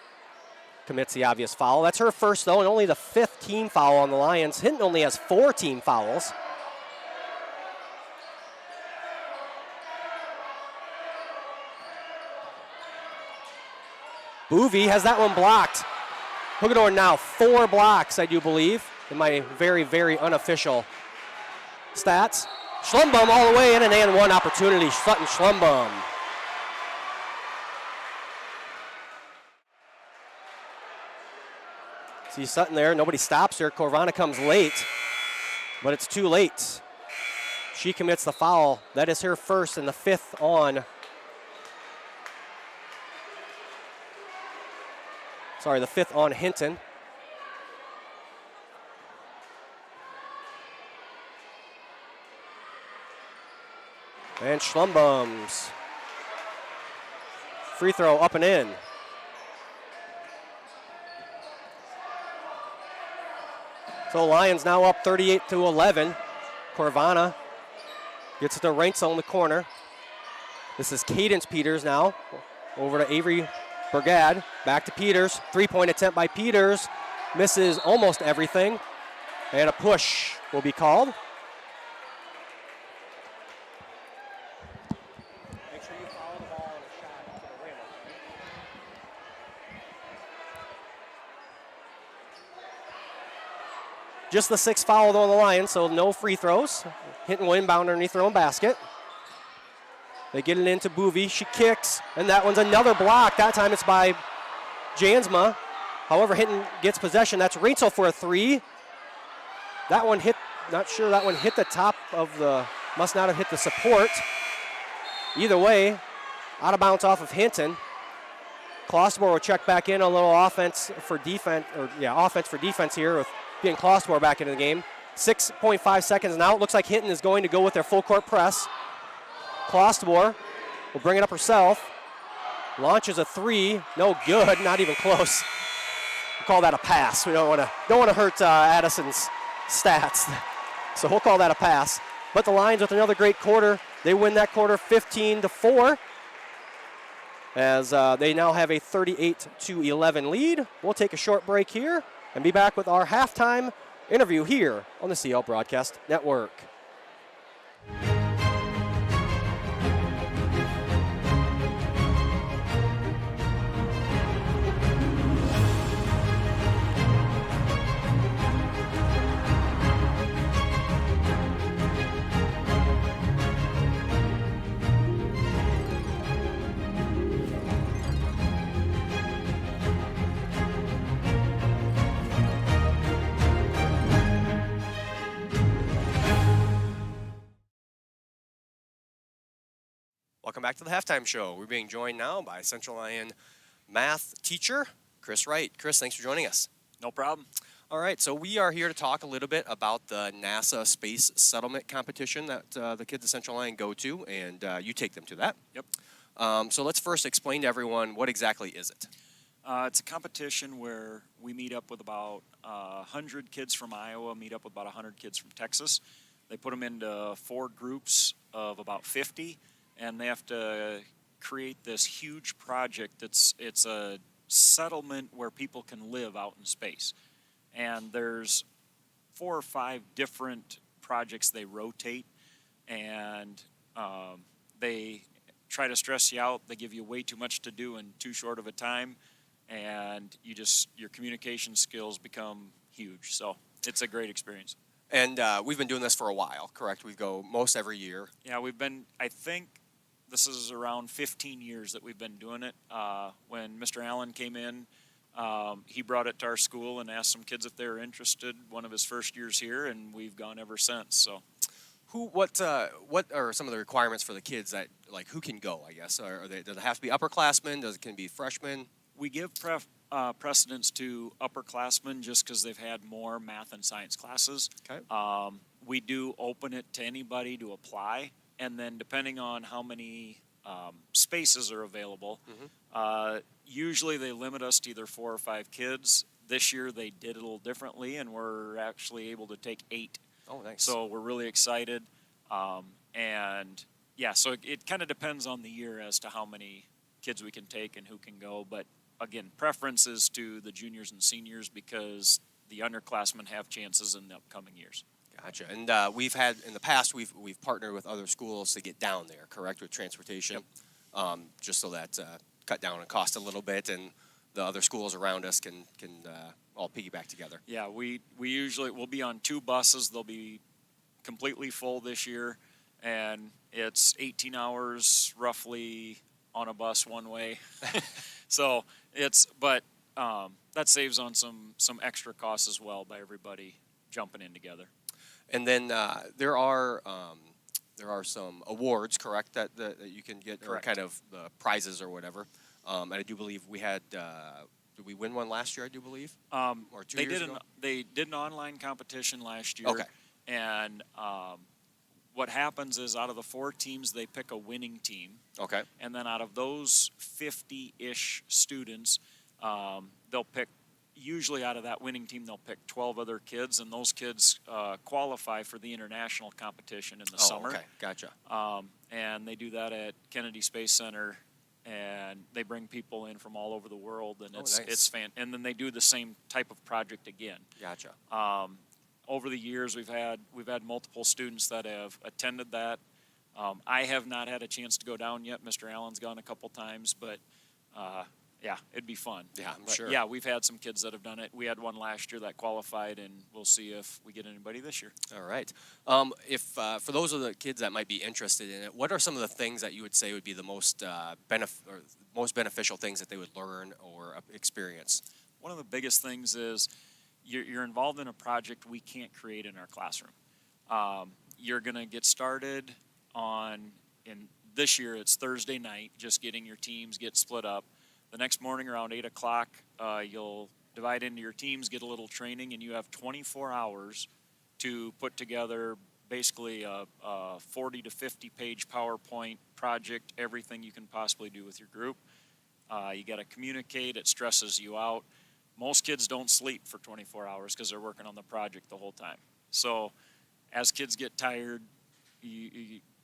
commits the obvious foul. That's her first, though, and only the 5th team foul on the Lions. Hinton only has 4 team fouls. Boovie has that one blocked. Hugedorn now 4 blocks, I do believe, in my very, very unofficial stats. Schlumbum all the way in, an and one opportunity. Sutton Schlumbum. See Sutton there, nobody stops her. Corvana comes late, but it's too late. She commits the foul. That is her first and the 5th on. Sorry, the 5th on Hinton. And Schlumbum's free throw up and in. So Lions now up 38-11. Corvana gets it to Rainsel in the corner. This is Cadence Peters now. Over to Avery Burgad, back to Peters. 3-point attempt by Peters. Misses almost everything. And a push will be called. Make sure you follow the ball and a shot to the rim. Just the 6th foul on the line, so no free throws. Hinton will inbound underneath their own basket. They get it into Boovie. She kicks, and that one's another block. That time it's by Jansma. However, Hinton gets possession. That's Rainsel for a 3. That one hit not sure that one hit the top of the, must not have hit the support. Either way, out of bounds off of Hinton. Clostmore will check back in, a little offense for defense here with getting Clostmore back into the game. 6.5 seconds now. It looks like Hinton is going to go with their full court press. Clostmore will bring it up herself. Launches a three. No good. Not even close. We'll call that a pass. We don't want to hurt Addison's stats. So we'll call that a pass. But the Lions with another great quarter. They win that quarter 15-4. As they now have a 38-11 lead. We'll take a short break here and be back with our halftime interview here on the CL Broadcast Network. Welcome back to the halftime show. We're being joined now by Central Lyon math teacher, Chris Wright. Chris, thanks for joining us. No problem. All right, so we are here to talk a little bit about the NASA Space Settlement Competition that the kids at Central Lyon go to, and you take them to that. Yep. So let's first explain to everyone, what exactly is it? It's a competition where we meet up with about 100 kids from Iowa, meet up with about 100 kids from Texas. They put them into 4 groups of about 50, and they have to create this huge project it's a settlement where people can live out in space. And there's 4 or 5 different projects they rotate, and they try to stress you out. They give you way too much to do in too short of a time, and your communication skills become huge. So it's a great experience. And we've been doing this for a while, correct? We go most every year. Yeah, I think this is around 15 years that we've been doing it. When Mr. Allen came in, he brought it to our school and asked some kids if they were interested, one of his first years here, and we've gone ever since. So, what are some of the requirements for the kids that, like, who can go, I guess? Does it have to be upperclassmen? Can it be freshmen? We give precedence to upperclassmen just because they've had more math and science classes. Okay. We do open it to anybody to apply, and then depending on how many spaces are available, usually they limit us to either 4 or 5 kids. This year they did it a little differently, and we're actually able to take 8. Oh, nice. So we're really excited. And yeah, so it kind of depends on the year as to how many kids we can take and who can go. But again, preference is to the juniors and seniors because the underclassmen have chances in the upcoming years. Gotcha. And we've had, in the past, we've partnered with other schools to get down there, correct, with transportation, just so that cut down on cost a little bit, and the other schools around us can all piggyback together. Yeah, we'll be on 2 buses. They'll be completely full this year, and it's 18 hours roughly on a bus one way. So that saves on some extra costs as well by everybody jumping in together. And then there are some awards, correct, that you can get, Correct. or kind of prizes or whatever. And I do believe we had. Did we win one last year? I do believe. Or 2 years ago. They did an online competition last year. Okay. And what happens is out of the 4 teams, they pick a winning team. Okay. And then out of those 50-ish students, they'll pick. Usually out of that winning team, they'll pick 12 other kids, and those kids qualify for the international competition in the summer. Okay, gotcha. And they do that at Kennedy Space Center, and they bring people in from all over the world, and it's fan. And then they do the same type of project again. Gotcha. Over the years, we've had multiple students that have attended that. I have not had a chance to go down yet. Mr. Allen's gone a couple times, but. Yeah, it'd be fun. Yeah, I'm sure. Yeah, we've had some kids that have done it. We had one last year that qualified, and we'll see if we get anybody this year. All right. If for those of the kids that might be interested in it, what are some of the things that you would say would be the most beneficial things that they would learn or experience? One of the biggest things is you're involved in a project we can't create in our classroom. You're going to get started in this year it's Thursday night, just getting your teams get split up. The next morning around 8 o'clock, you'll divide into your teams, get a little training, and you have 24 hours to put together basically a 40 to 50 page PowerPoint project, everything you can possibly do with your group. You got to communicate. It stresses you out. Most kids don't sleep for 24 hours because they're working on the project the whole time. So as kids get tired,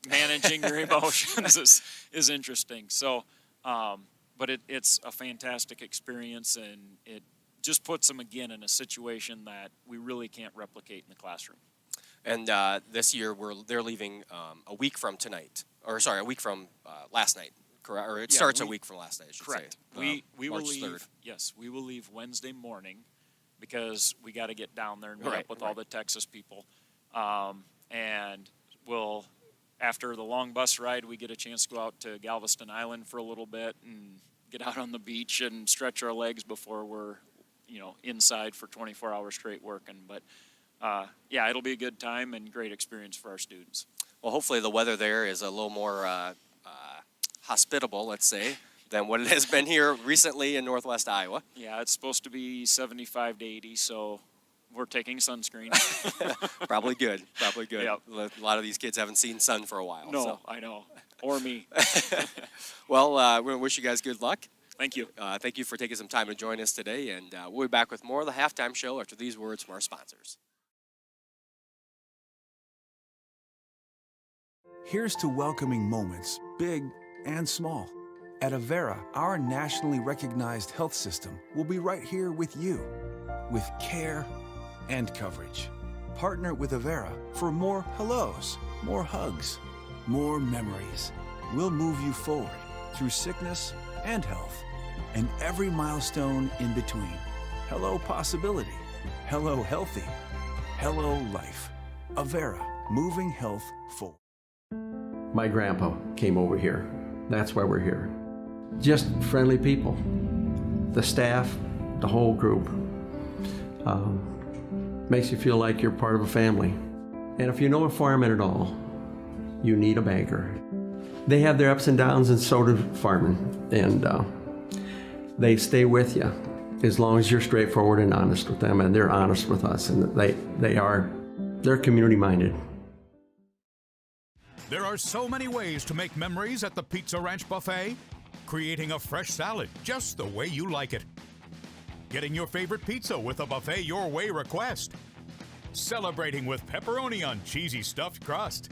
managing your emotions is interesting. So, but it's a fantastic experience, and it just puts them again in a situation that we really can't replicate in the classroom. And this year they're leaving a week from tonight, or sorry, a week from last night. Correct, or it starts a week from last night. I should correct. say. We will March leave. 3rd. Yes, we will leave Wednesday morning because we got to get down there and meet up with all the Texas people, and we'll. After the long bus ride, we get a chance to go out to Galveston Island for a little bit and get out on the beach and stretch our legs before we're, inside for 24 hours straight working. But yeah, it'll be a good time and great experience for our students. Well, hopefully the weather there is a little more hospitable, let's say, than what it has been here recently in Northwest Iowa. Yeah, it's supposed to be 75 to 80, so we're taking sunscreen. Probably good. Probably good. Yep. A lot of these kids haven't seen sun for a while. No, so. I know. Or me. Well, we're going to wish you guys good luck. Thank you. Thank you for taking some time to join us today, and we'll be back with more of the halftime show after these words from our sponsors. Here's to welcoming moments, big and small. At Avera, our nationally recognized health system will be right here with you, with care and coverage. Partner with Avera for more hellos, more hugs, more memories. We'll move you forward through sickness and health, and every milestone in between. Hello possibility, hello healthy, hello life. Avera, moving health forward. My grandpa came over here. That's why we're here. Just friendly people. The staff, the whole group. Makes you feel like you're part of a family. And if you know a fireman at all, you need a banker. They have their ups and downs, and so do firemen. And they stay with you as long as you're straightforward and honest with them, and they're honest with us, and they're community minded. There are so many ways to make memories at the Pizza Ranch Buffet. Creating a fresh salad just the way you like it. Getting your favorite pizza with a buffet your way request. Celebrating with pepperoni on cheesy stuffed crust.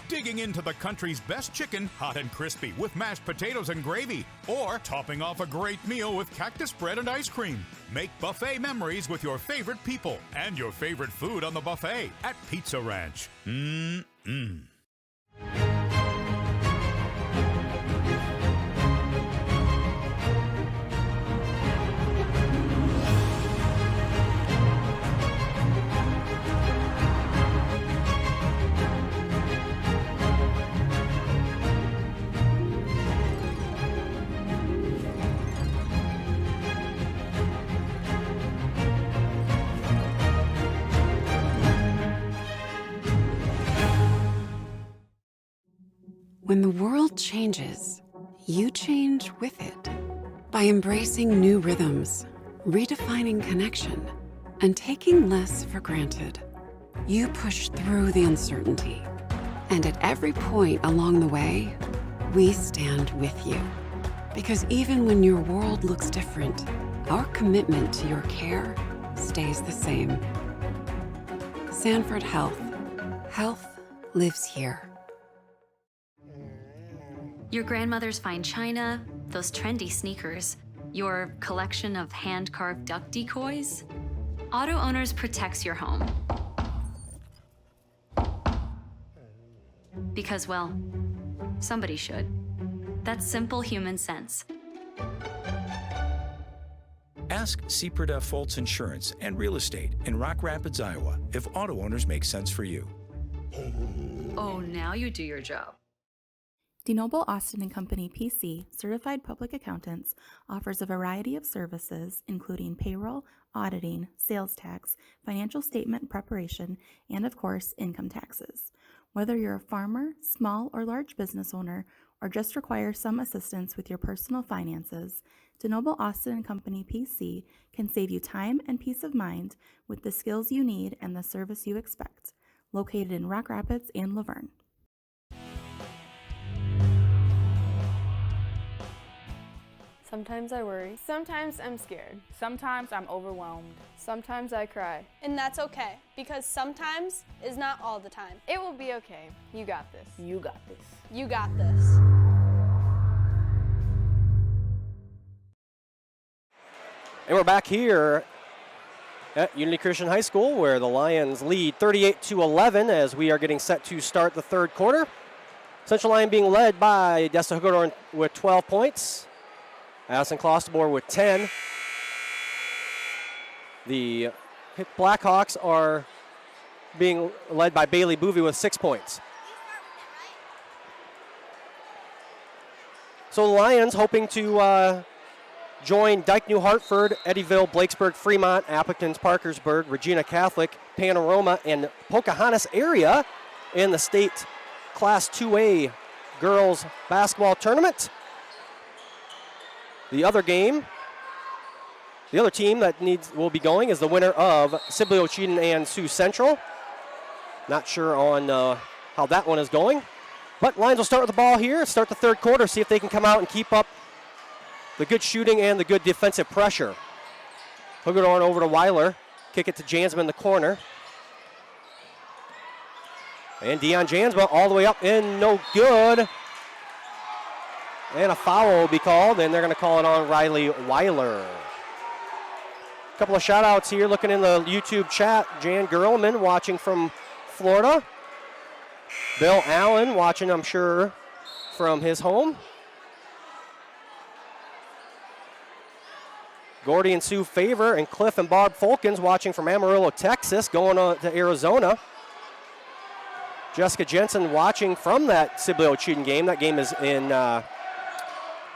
Digging into the country's best chicken, hot and crispy, with mashed potatoes and gravy. Or topping off a great meal with cactus bread and ice cream. Make buffet memories with your favorite people and your favorite food on the buffet at Pizza Ranch. Mmm. When the world changes, you change with it. By embracing new rhythms, redefining connection, and taking less for granted, you push through the uncertainty. And at every point along the way, we stand with you. Because even when your world looks different, our commitment to your care stays the same. Sanford Health. Health lives here. Your grandmother's fine china, those trendy sneakers, your collection of hand-carved duck decoys. Auto Owners protects your home. Because, well, somebody should. That's simple human sense. Ask Sepreda Foltz Insurance and Real Estate in Rock Rapids, Iowa, if auto owners make sense for you. Oh, now you do your job. DeNoble Austin & Company PC, Certified Public Accountants, offers a variety of services including payroll, auditing, sales tax, financial statement preparation, and of course, income taxes. Whether you're a farmer, small or large business owner, or just require some assistance with your personal finances, DeNoble Austin & Company PC can save you time and peace of mind with the skills you need and the service you expect. Located in Rock Rapids and Laverne. Sometimes I worry. Sometimes I'm scared. Sometimes I'm overwhelmed. Sometimes I cry. And that's okay, because sometimes is not all the time. It will be okay. You got this. You got this. You got this. And we're back here at Unity Christian High School, where the Lions lead 38-11 as we are getting set to start the third quarter. Central Lyon being led by Desta Hugerdorn with 12 points. Addison Clostebor with 10. The Blackhawks are being led by Bailey Boovy with 6 points. So the Lions hoping to join Dyke New Hartford, Eddyville, Blakesburg, Fremont, Appleton, Parkersburg, Regina Catholic, Panorama, and Pocahontas area in the state Class 2A girls basketball tournament. The other team that will be going is the winner of Sibley Ocheyedan and Sioux Central. Not sure on how that one is going. But Lions will start with the ball here, start the third quarter, see if they can come out and keep up the good shooting and the good defensive pressure. Hugerdorn over to Weiler. Kick it to Jansma in the corner. And Deion Jansma all the way up in, no good. And a foul will be called, and they're going to call it on Riley Weiler. A couple of shout-outs here looking in the YouTube chat. Jan Gerlman watching from Florida. Bill Allen watching, I'm sure, from his home. Gordy and Sue Favor and Cliff and Bob Folkens watching from Amarillo, Texas, going on to Arizona. Jessica Jensen watching from that Sibley Ocheyedan game. That game is in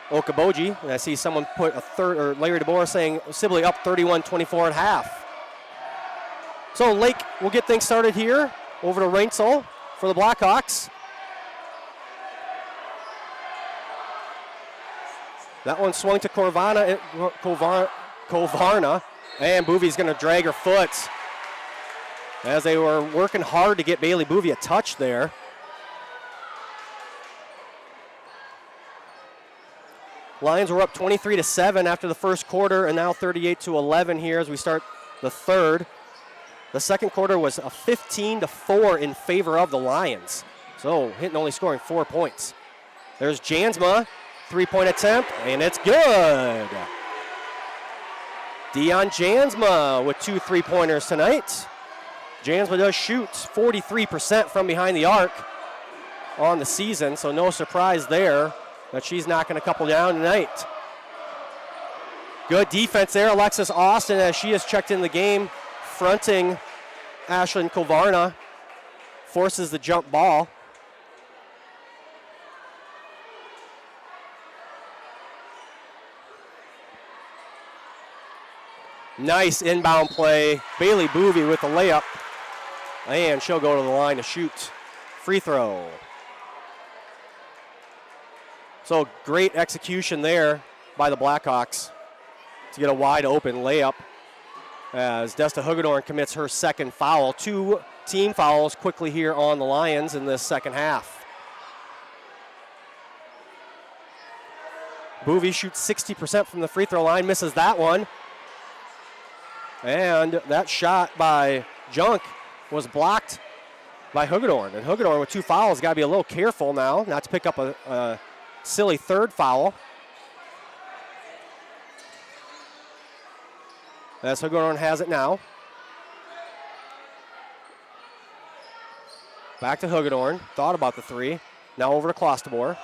Okoboji. And I see someone put a third, or Larry DeBoer saying Sibley up 31-24 at half. So Lake will get things started here. Over to Rainsel for the Blackhawks. That one swung to Kovarna, and Boovy's going to drag her foot as they were working hard to get Bailey Boovy a touch there. Lions were up 23-7 after the first quarter, and now 38-11 here as we start the third. The second quarter was a 15-4 in favor of the Lions. So Hinton only scoring 4 points. There's Jansma, three-point attempt, and it's good. Deion Jansma with 2 3-pointers tonight. Jansma does shoot 43% from behind the arc on the season, so no surprise there that she's knocking a couple down tonight. Good defense there, Alexis Austin, as she has checked in the game, fronting Ashlyn Kovarna, forces the jump ball. Nice inbound play. Bailey Boovy with the layup. And she'll go to the line to shoot. Free throw. So great execution there by the Blackhawks to get a wide open layup as Desta Hugerdorn commits her second foul. 2 team fouls quickly here on the Lions in this second half. Boovy shoots 60% from the free throw line, misses that one. And that shot by Junk was blocked by Hugerdorn. And Hugerdorn with 2 fouls got to be a little careful now not to pick up a silly third foul. As Hugerdorn has it now. Back to Hugerdorn. Thought about the 3. Now over to Clostebor.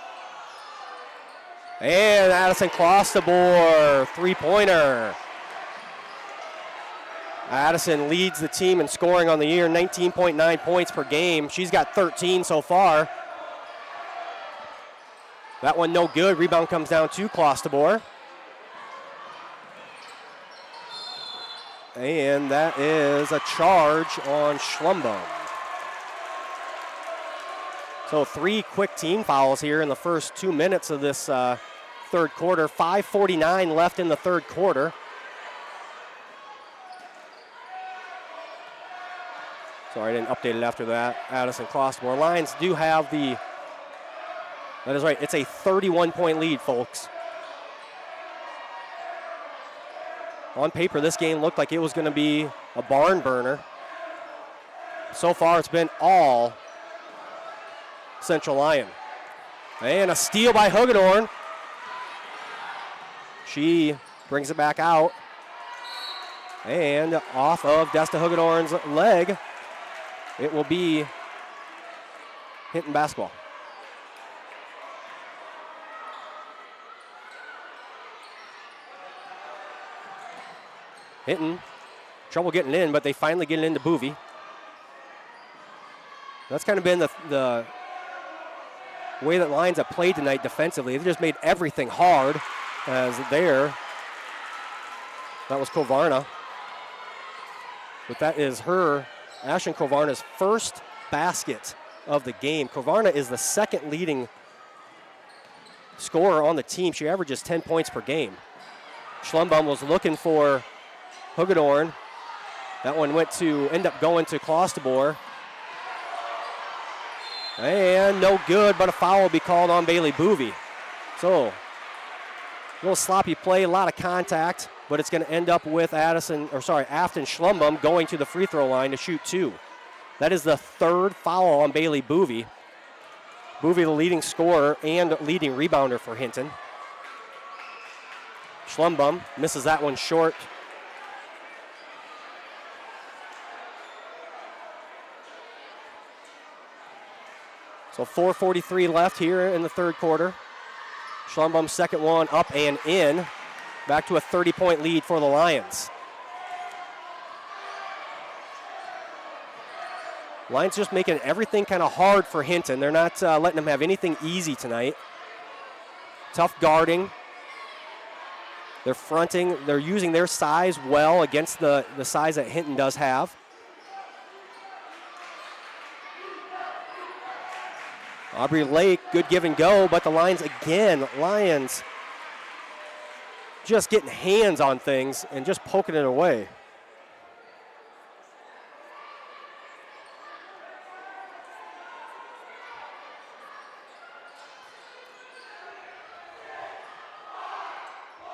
And Addison Clostebor, 3-pointer. Addison leads the team in scoring on the year, 19.9 points per game. She's got 13 so far. That one no good. Rebound comes down to Clostebor. And that is a charge on Schlumbum. So 3 quick team fouls here in the first 2 minutes of this third quarter. 5:49 left in the third quarter. Sorry, I didn't update it after that. Addison Clostebor. Lions do have the, that is right, it's a 31-point lead, folks. On paper, this game looked like it was going to be a barn burner. So far, it's been all Central Lyon. And a steal by Hagedorn. She brings it back out. And off of Desta Hagedorn's leg, it will be Hinton basketball. Hinton, trouble getting in, but they finally get it into Boovie. That's kind of been the way that Lions have played tonight defensively. They just made everything hard as there. That was Kovarna. But that is Ashton Kovarna's first basket of the game. Kovarna is the second leading scorer on the team. She averages 10 points per game. Schlumbum was looking for Hagedorn. That one end up going to Clostebor. And no good, but a foul will be called on Bailey Boovie. So, a little sloppy play, a lot of contact, but it's going to end up with Afton Schlumbum going to the free throw line to shoot 2. That is the third foul on Bailey Boovie. Boovie, the leading scorer and leading rebounder for Hinton. Schlumbum misses that one short. So 4:43 left here in the third quarter. Schlumbum's second one up and in. Back to a 30-point lead for the Lions. Lions just making everything kind of hard for Hinton. They're not letting them have anything easy tonight. Tough guarding. They're fronting. They're using their size well against the size that Hinton does have. Aubrey Lake, good give and go, but the Lions just getting hands on things and just poking it away.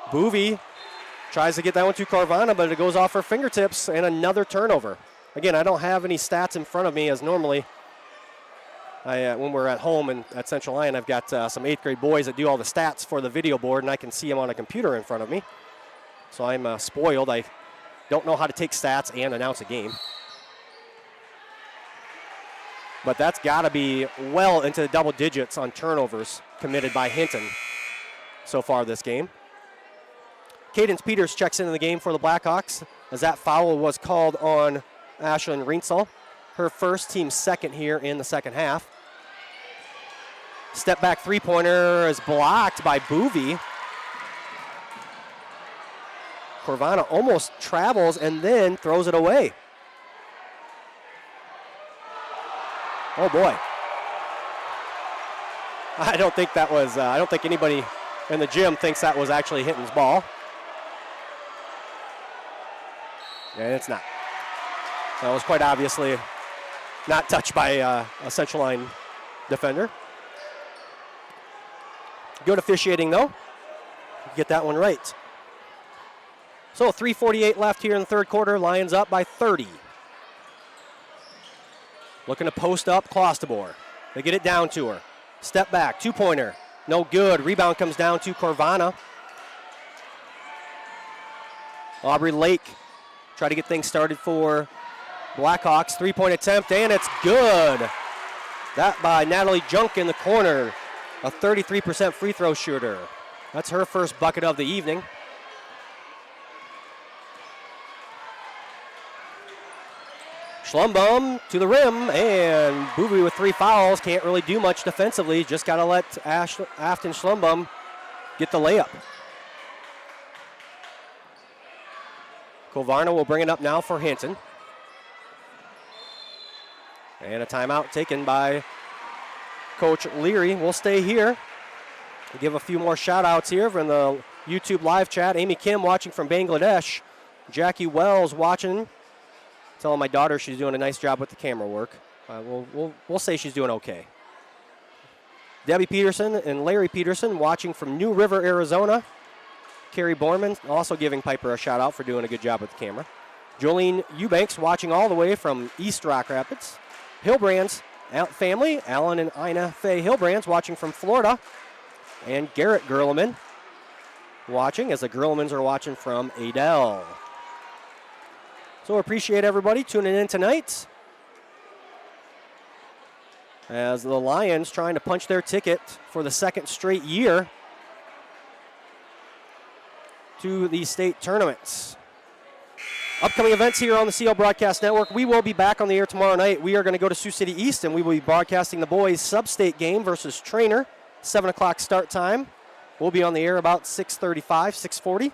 Boovie tries to get that one to Carvana, but it goes off her fingertips, and another turnover. Again, I don't have any stats in front of me as normally. When we're at home and at Central Lyon, I've got some 8th grade boys that do all the stats for the video board, and I can see them on a computer in front of me. So I'm spoiled. I don't know how to take stats and announce a game. But that's got to be well into the double digits on turnovers committed by Hinton so far this game. Cadence Peters checks into the game for the Blackhawks as that foul was called on Ashlyn Riensel. Her first, team second here in the second half. Step back three-pointer is blocked by Boovie. Corvana almost travels and then throws it away. Oh boy. I don't think anybody in the gym thinks that was actually Hinton's ball. And it's not. That was quite obviously not touched by a Central Line defender. Good officiating, though. Get that one right. So 3:48 left here in the third quarter. Lions up by 30. Looking to post up Clostebor. They get it down to her. Step back, two-pointer. No good. Rebound comes down to Corvana. Aubrey Lake try to get things started for Blackhawks. Three-point attempt, and it's good. That by Natalie Junk in the corner. A 33% free throw shooter. That's her first bucket of the evening. Schlumbum to the rim, and Boovy with 3 fouls. Can't really do much defensively. Just got to let Afton Schlumbum get the layup. Kovarna will bring it up now for Hinton. And a timeout taken by Coach Leary. We'll stay here. We'll give a few more shout-outs here from the YouTube live chat. Amy Kim watching from Bangladesh. Jackie Wells watching. Telling my daughter she's doing a nice job with the camera work. We'll say she's doing okay. Debbie Peterson and Larry Peterson watching from New River, Arizona. Carrie Borman also giving Piper a shout-out for doing a good job with the camera. Jolene Eubanks watching all the way from East Rock Rapids. Hillbrands family, Alan and Ina Faye Hillbrands watching from Florida. And Garrett Gerleman watching as the Gerlemans are watching from Adel. So appreciate everybody tuning in tonight as the Lions trying to punch their ticket for the 2nd straight year to the state tournaments. Upcoming events here on the CL Broadcast Network. We will be back on the air tomorrow night. We are going to go to Sioux City East, and we will be broadcasting the boys' sub-state game versus Trainer. 7 o'clock start time. We'll be on the air about 6:35, 6:40.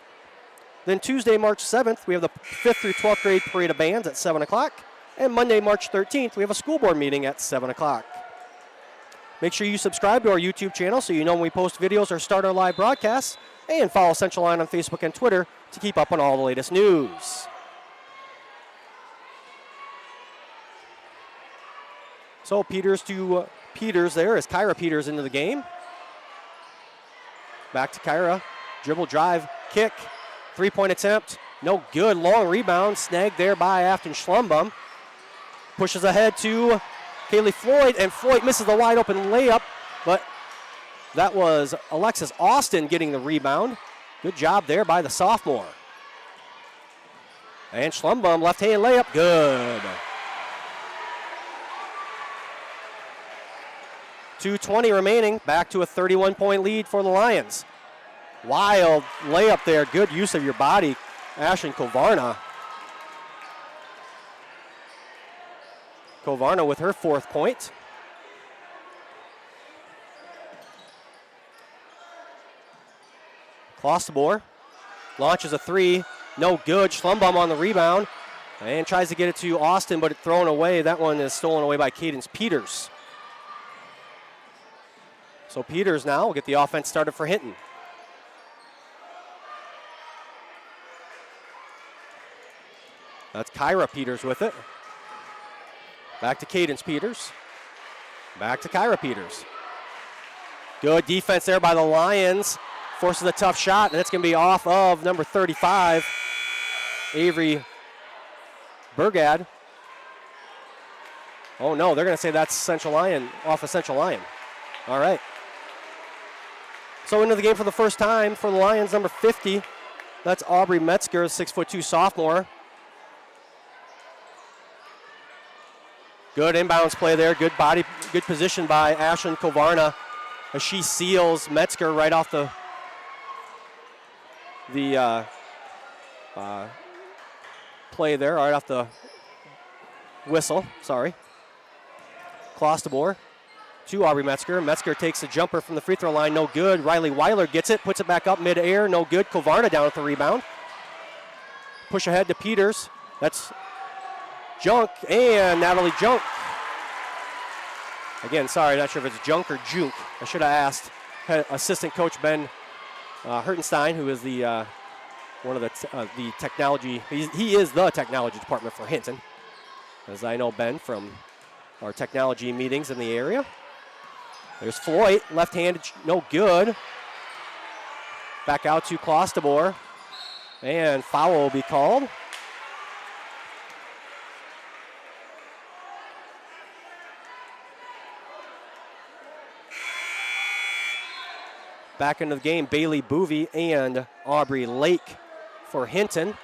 Then Tuesday, March 7th, we have the 5th through 12th grade parade of bands at 7 o'clock. And Monday, March 13th, we have a school board meeting at 7 o'clock. Make sure you subscribe to our YouTube channel so you know when we post videos or start our live broadcasts. And follow Central Line on Facebook and Twitter to keep up on all the latest news. So Peters to Peters there as Kyra Peters into the game. Back to Kyra. Dribble, drive, kick. 3-point attempt. No good. Long rebound. Snagged there by Afton Schlumbum. Pushes ahead to Kaylee Floyd, and Floyd misses the wide open layup, but that was Alexis Austin getting the rebound. Good job there by the sophomore. And Schlumbum, left-hand layup, good. 2:20 remaining, back to a 31-point lead for the Lions. Wild layup there, good use of your body, Ashlyn Kovarna. Kovarna with her 4th point. Klosterboer launches a 3, no good. Schlumbum on the rebound and tries to get it to Austin, but it's thrown away. That one is stolen away by Cadence Peters. So Peters now will get the offense started for Hinton. That's Kyra Peters with it. Back to Cadence Peters. Back to Kyra Peters. Good defense there by the Lions. Forces a tough shot, and it's going to be off of number 35, Avery Burgad. Oh, no, they're going to say that's Central Lyon, off of Central Lyon. All right. So into the game for the first time for the Lions, number 50. That's Aubrey Metzger, 6'2" sophomore. Good inbounds play there. Good position by Ashlyn Kovarna as she seals Metzger right off the play there, right off the whistle. Sorry. Klosterboer to Aubrey Metzger. Metzger takes a jumper from the free throw line. No good. Riley Weiler gets it, puts it back up midair. No good. Kovarna down with the rebound. Push ahead to Peters. That's Junk and Natalie Junk. Again, sorry, not sure if it's Junk or Juke. I should have asked assistant coach Ben Hertenstein, who is the one of the technology. He is the technology department for Hinton, as I know Ben from our technology meetings in the area. There's Floyd, left-handed, no good. Back out to Klosterboer, and foul will be called. Back into the game, Bailey Boovy and Aubrey Lake for Hinton.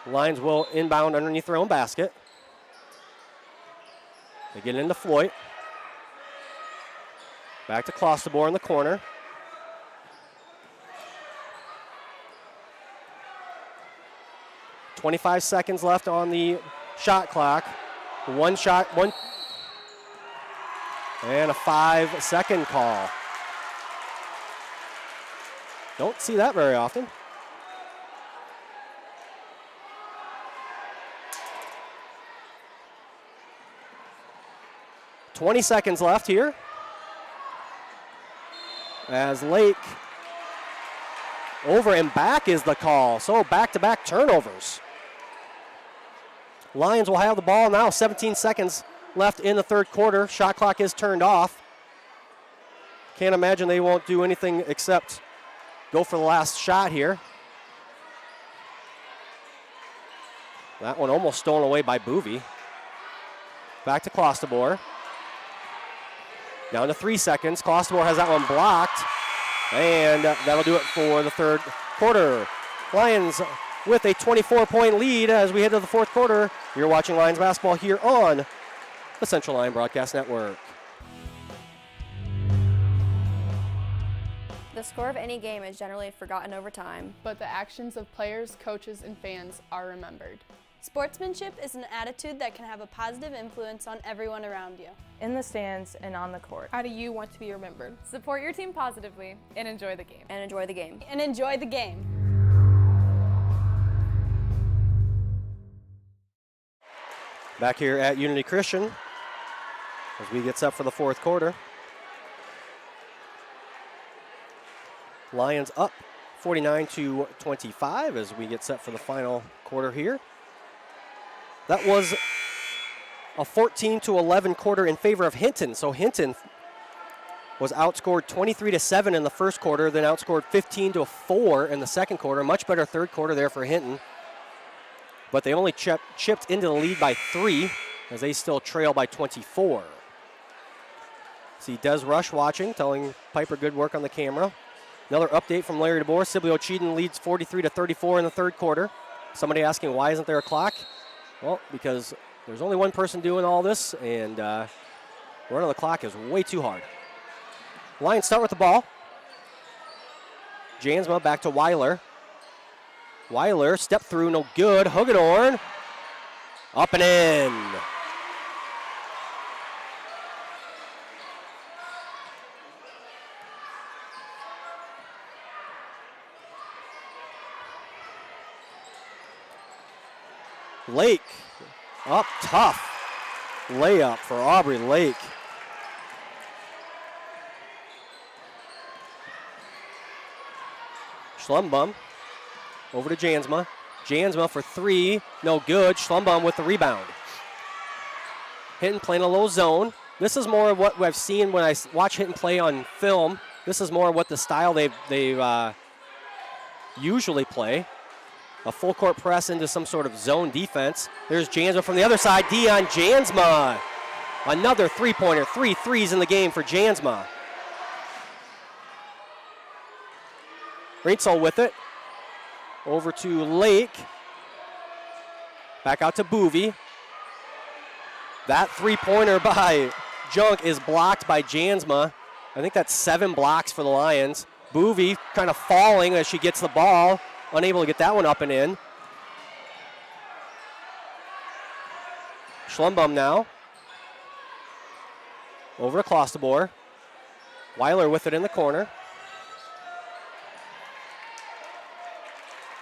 Lions will inbound underneath their own basket. They get into Floyd. Back to Klosterboer in the corner. 25 seconds left on the shot clock. One shot, and a 5-second call. Don't see that very often. "20 seconds left here as Lake over and back is the call. So back-to-back turnovers. Lions will have the ball now. 17 seconds left in the third quarter. Shot clock is turned off. Can't imagine they won't do anything except go for the last shot here. That one almost stolen away by Boovy. Back to Clostebor. Down to 3 seconds. Clostebor has that one blocked. And that'll do it for the third quarter. Lions with a 24-point lead as we head to the fourth quarter. You're watching Lions basketball here on the Central Line Broadcast Network. The score of any game is generally forgotten over time. But the actions of players, coaches, and fans are remembered. Sportsmanship is an attitude that can have a positive influence on everyone around you. In the stands and on the court. How do you want to be remembered? Support your team positively and enjoy the game. And enjoy the game. And enjoy the game. Back here at Unity Christian as we get set for the fourth quarter. Lions up 49-25 as we get set for the final quarter here. That was a 14-11 quarter in favor of Hinton. So Hinton was outscored 23-7 in the first quarter, then outscored 15-4 in the second quarter. Much better third quarter there for Hinton. But they only chipped into the lead by 3 as they still trail by 24. See Des Rush watching, telling Piper good work on the camera. Another update from Larry DeBoer. Sibley Cheatham leads 43-34 in the third quarter. Somebody asking why isn't there a clock? Well, because there's only one person doing all this, and running the clock is way too hard. Lions start with the ball. Jansma back to Weiler. Weiler, step through, no good. Hugedorn, up and in. Lake, up tough. Layup for Aubrey Lake. Schlumbum over to Jansma. Jansma for 3, no good. Schlumbum with the rebound. Hinton playing a low zone. This is more of what I've seen when I watch Hinton play on film. This is more what the style they usually play. A full court press into some sort of zone defense. There's Jansma from the other side. Dion Jansma. Another three-pointer. 3 threes in the game for Jansma. Rainsel with it. Over to Lake. Back out to Boovy. That three-pointer by Junk is blocked by Jansma. I think that's 7 blocks for the Lions. Boovy kind of falling as she gets the ball. Unable to get that one up and in. Schlumbum now. Over to Clostebor. Weiler with it in the corner.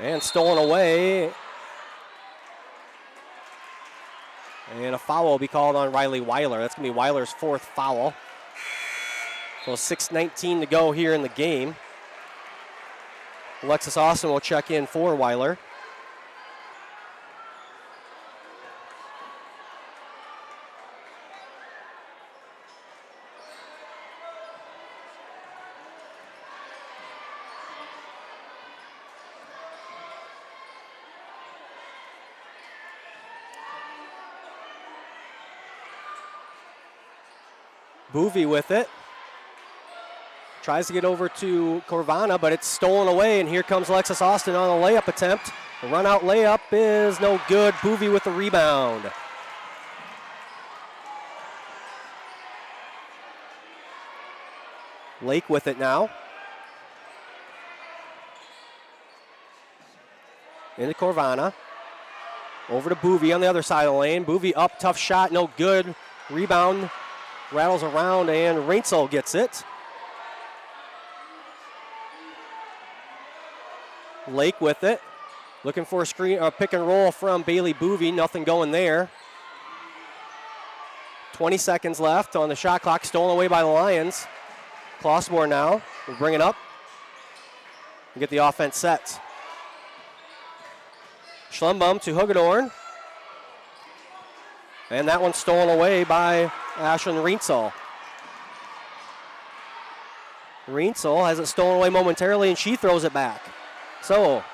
And stolen away. And a foul will be called on Riley Weiler. That's going to be Weiler's 4th foul. So 6:19 to go here in the game. Alexis Austin will check in for Weiler. Boovy with it. Tries to get over to Corvana, but it's stolen away, and here comes Alexis Austin on a layup attempt. The run-out layup is no good. Boovy with the rebound. Lake with it now. Into Corvana. Over to Boovie on the other side of the lane. Boovie up, tough shot, no good. Rebound, rattles around, and Rainsel gets it. Lake with it. Looking for a screen, pick and roll from Bailey Boovie. Nothing going there. 20 seconds left on the shot clock. Stolen away by the Lions. Klossmore now will bring it up and get the offense set. Schlumbum to Hugedorn. And that one's stolen away by Ashlyn Rainsel. Rainsel has it stolen away momentarily, and she throws it back. So,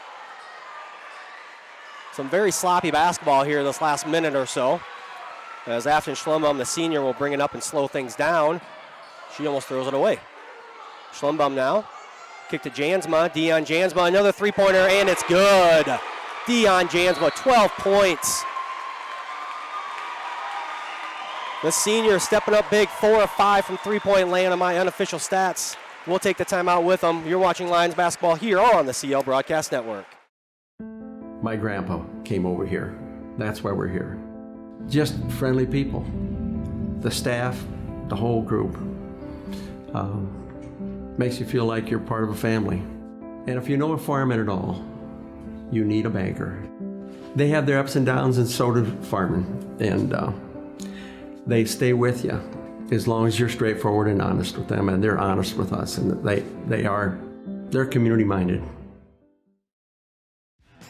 some very sloppy basketball here this last minute or so. As Afton Schlumbum, the senior, will bring it up and slow things down. She almost throws it away. Schlumbum now. Kick to Jansma. Dion Jansma, another three-pointer, and it's good. Dion Jansma, 12 points. The senior stepping up big, 4 of 5 from three-point land on my unofficial stats. We'll take the timeout with them. You're watching Lions basketball here on the CL Broadcast Network. My grandpa came over here. That's why we're here. Just friendly people. The staff, the whole group. Makes you feel like you're part of a family. And if you know a fireman at all, you need a banker. They have their ups and downs, and so do firemen. And they stay with you as long as you're straightforward and honest with them, and they're honest with us, and they're community minded.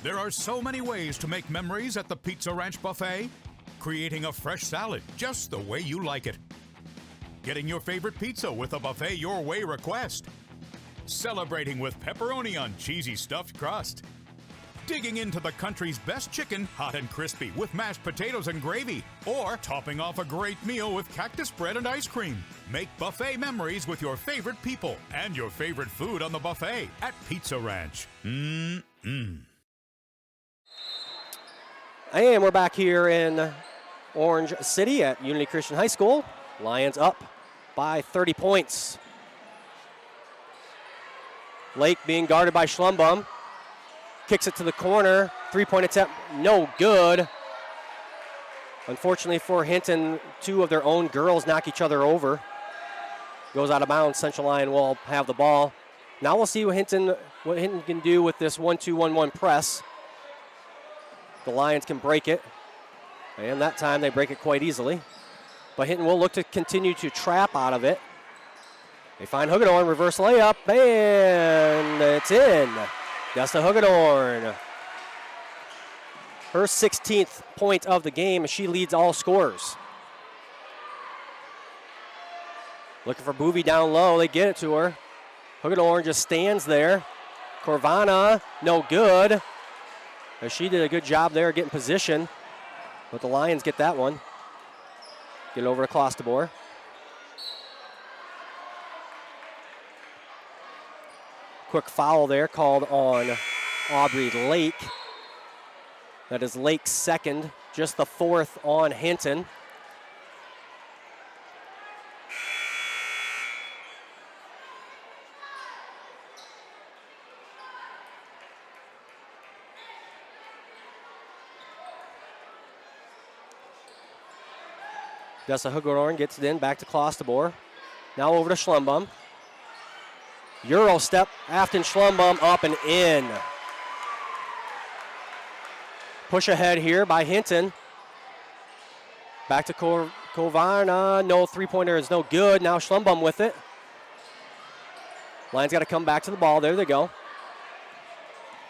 There are so many ways to make memories at the Pizza Ranch Buffet. Creating a fresh salad just the way you like it. Getting your favorite pizza with a buffet your way request. Celebrating with pepperoni on cheesy stuffed crust. Digging into the country's best chicken, hot and crispy, with mashed potatoes and gravy. Or topping off a great meal with cactus bread and ice cream. Make buffet memories with your favorite people and your favorite food on the buffet at Pizza Ranch. Mm-mm. And we're back here in Orange City at Unity Christian High School. Lions up by 30 points. Lake being guarded by Schlumbum. Kicks it to the corner. Three-point attempt, no good. Unfortunately for Hinton, two of their own girls knock each other over. Goes out of bounds. Central Lyon will have the ball. Now we'll see what Hinton can do with this 1-2-1-1 press. The Lions can break it. And that time they break it quite easily. But Hinton will look to continue to trap out of it. They find Hugedorn, reverse layup, and it's in. Desta Hugedorn. Her 16th point of the game, and she leads all scorers. Looking for Boovie down low, they get it to her. Hugedorn just stands there. Corvana, no good. As she did a good job there getting position. But the Lions get that one. Get it over to Clostebor. Quick foul there called on Aubrey Lake. That is Lake's second, just the fourth on Hinton. Dessa Hugedorn gets it in, back to Clostebor. Now over to Schlumbum. Euro step, Afton Schlumbum up and in. Push ahead here by Hinton. Back to Kovarna. No, three-pointer is no good. Now Schlumbum with it. Lions got to come back to the ball. There they go.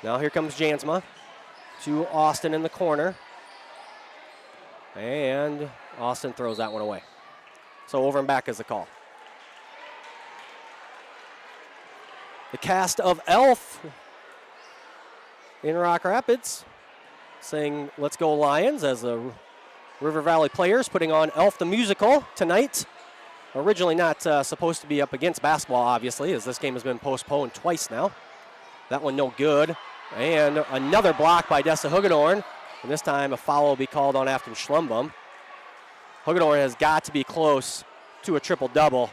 Now here comes Jansma to Austin in the corner. And Austin throws that one away. So over and back is the call. The cast of Elf in Rock Rapids saying, "Let's go Lions," as the River Valley Players putting on Elf the Musical tonight. Originally not supposed to be up against basketball, obviously, as this game has been postponed twice now. That one no good. And another block by Dessa Hugedorn. And this time a foul will be called on Afton Schlumbum. Hugedorn has got to be close to a triple-double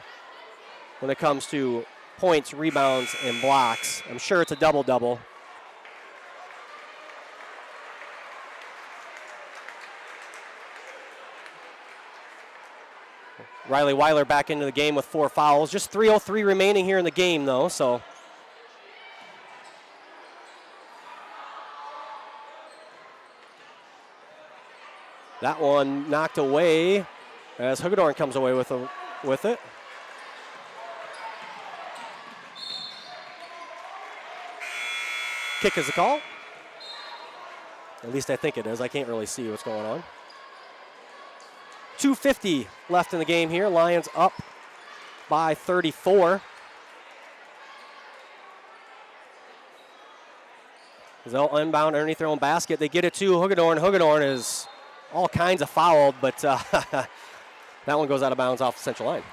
when it comes to points, rebounds, and blocks. I'm sure it's a double-double. Riley Weiler back into the game with 4 fouls. Just 3:03 remaining here in the game, though, so. That one knocked away as Hagedorn comes away with it. Kick is the call. At least I think it is. I can't really see what's going on. 2:50 left in the game here. Lions up by 34. They'll inbound underneath their own basket. They get it to Hagedorn. Hagedorn is all kinds of fouled, but that one goes out of bounds off the central line.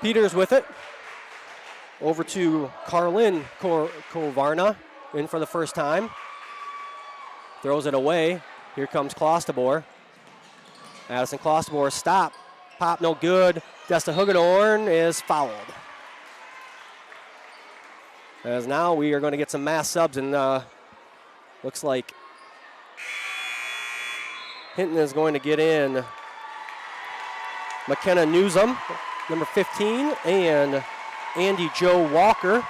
Peters with it. Over to Carlin Kovarna in for the first time. Throws it away. Here comes Klostebor. Addison Klostebor stop. Pop no good. Desta Hagedorn is fouled. As now we are going to get some mass subs, and looks like Hinton is going to get in McKenna Newsom, number 15, and Andy Joe Walker.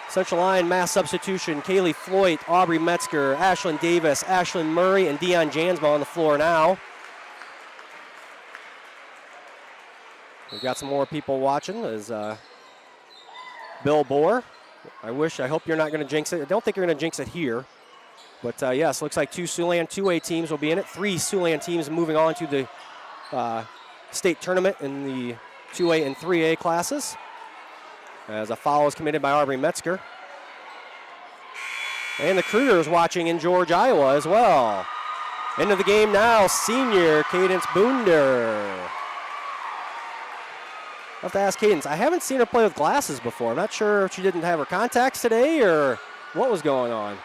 Central line mass substitution, Kaylee Floyd, Aubrey Metzger, Ashlyn Davis, Ashlyn Murray, and Dion Jansma on the floor now. We've got some more people watching as Bill Bohr. I hope you're not going to jinx it. I don't think you're going to jinx it here. But yes, looks like 2 Siouxland 2A teams will be in it. 3 Siouxland teams moving on to the state tournament in the 2A and 3A classes. As a foul is committed by Aubrey Metzger. And the Cougars watching in George, Iowa as well. Into the game now, senior Cadence Boonder. I'll have to ask Cadence. I haven't seen her play with glasses before. I'm not sure if she didn't have her contacts today or what was going on.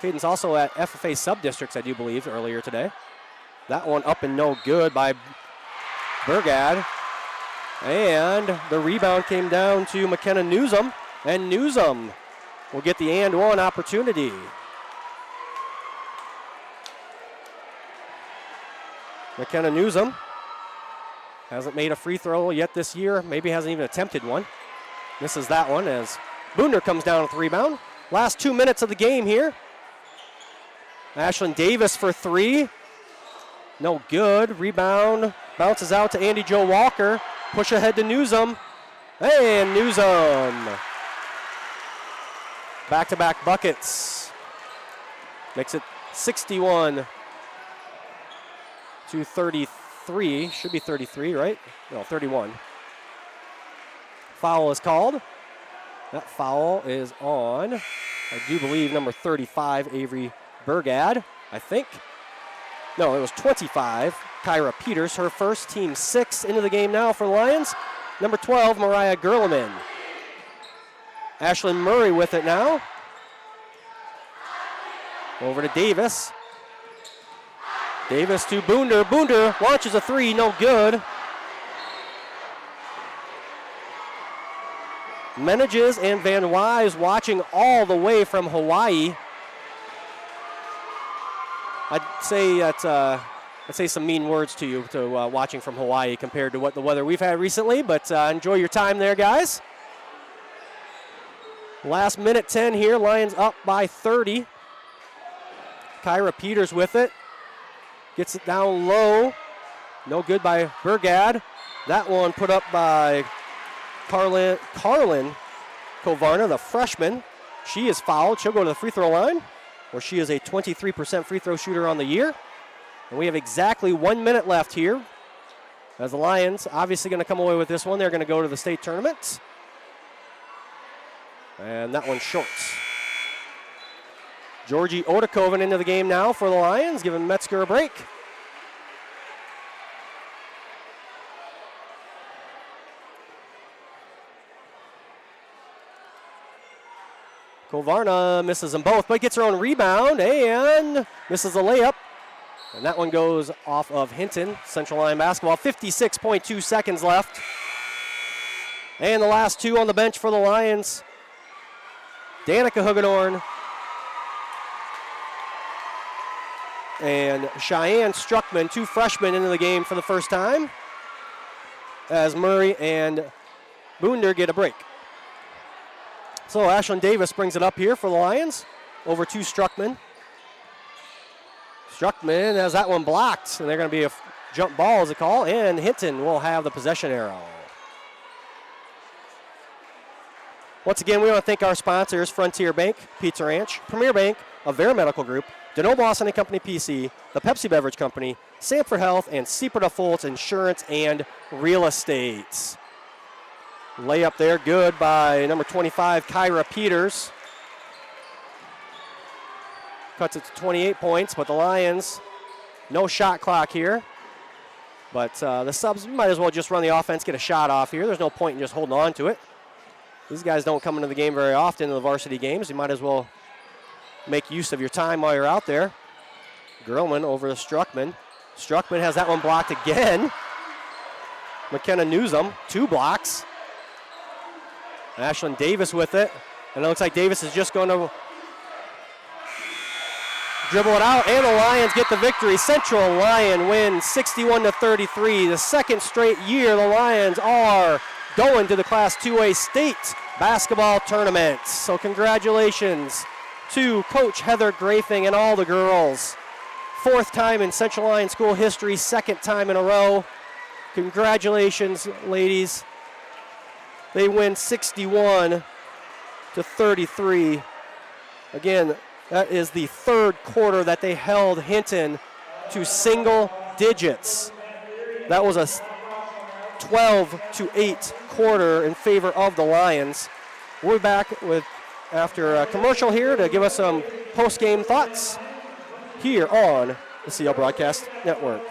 Cadence also at FFA sub-districts, I do believe, earlier today. That one up and no good by Burgad. And the rebound came down to McKenna Newsom, and Newsom will get the and one opportunity. McKenna Newsom hasn't made a free throw yet this year, maybe hasn't even attempted one. Misses that one as Boonder comes down with the rebound. Last 2 minutes of the game here. Ashlyn Davis for 3. No good. Rebound bounces out to Andy Joe Walker. Push ahead to Newsom. And Newsom. Back-to-back buckets. Makes it 61 to 33. Should be 33, right? No, 31. Foul is called. That foul is on, I do believe, number 35, Avery Burgad, I think. No, it was 25, Kyra Peters, her first, team 6 into the game now for the Lions. Number 12, Mariah Gerleman. Ashlyn Murray with it now. Over to Davis. Davis to Boonder. Boonder launches a 3, no good. Menages and Van Wise watching all the way from Hawaii. I'd say some mean words to you watching from Hawaii compared to what the weather we've had recently, but enjoy your time there, guys. Last minute 10 here, Lions up by 30. Kyra Peters with it. Gets it down low. No good by Burgad. That one put up by Carlin Kovarna, the freshman. She is fouled. She'll go to the free throw line, where she is a 23% free throw shooter on the year. And we have exactly 1 minute left here. As the Lions obviously going to come away with this one. They're going to go to the state tournament. And that one's short. Georgie Odakoven into the game now for the Lions, giving Metzger a break. Kovarna misses them both, but gets her own rebound and misses a layup. And that one goes off of Hinton. Central Lyon basketball. 56.2 seconds left. And the last two on the bench for the Lions. Danica Hugedorn and Cheyenne Struckman, two freshmen into the game for the first time, as Murray and Boonder get a break. So Ashlyn Davis brings it up here for the Lions, over to Struckman. Struckman has that one blocked, and they're going to be a jump ball as a call, and Hinton will have the possession arrow. Once again, we want to thank our sponsors, Frontier Bank, Pizza Ranch, Premier Bank, Avera Medical Group, Deneau Boston and Company PC, the Pepsi Beverage Company, Sanford Health, and Seaporta Fultz Insurance and Real Estate. Layup there, good by number 25, Kyra Peters. Cuts it to 28 points, but the Lions, no shot clock here. But the subs, might as well just run the offense, get a shot off here. There's no point in just holding on to it. These guys don't come into the game very often in the varsity games. You might as well make use of your time while you're out there. Gerlman over to Struckman. Struckman has that one blocked again. McKenna Newsom, 2 blocks. Ashlyn Davis with it. And it looks like Davis is just going to dribble it out, and the Lions get the victory. Central Lyon wins 61-33. The second straight year the Lions are going to the Class 2A state basketball tournament. So congratulations to Coach Heather Grafing and all the girls. 4th time in Central Lyon school history, 2nd time in a row. Congratulations, ladies. They win 61-33. Again, that is the 3rd quarter that they held Hinton to single digits. That was a 12-8 quarter in favor of the Lions. We'll be back with after a commercial here to give us some post-game thoughts here on the CL Broadcast Network.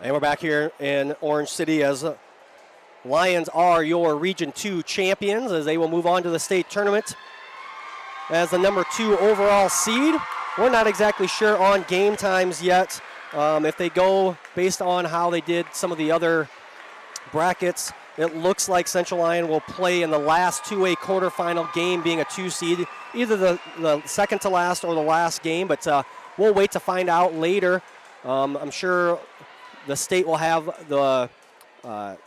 And we're back here in Orange City as Lions are your Region 2 champions as they will move on to the state tournament as the number 2 overall seed. We're not exactly sure on game times yet. If they go based on how they did some of the other brackets, it looks like Central Lyon will play in the last 2A quarterfinal game, being a 2 seed, either the second to last or the last game, but we'll wait to find out later. I'm sure the state will have the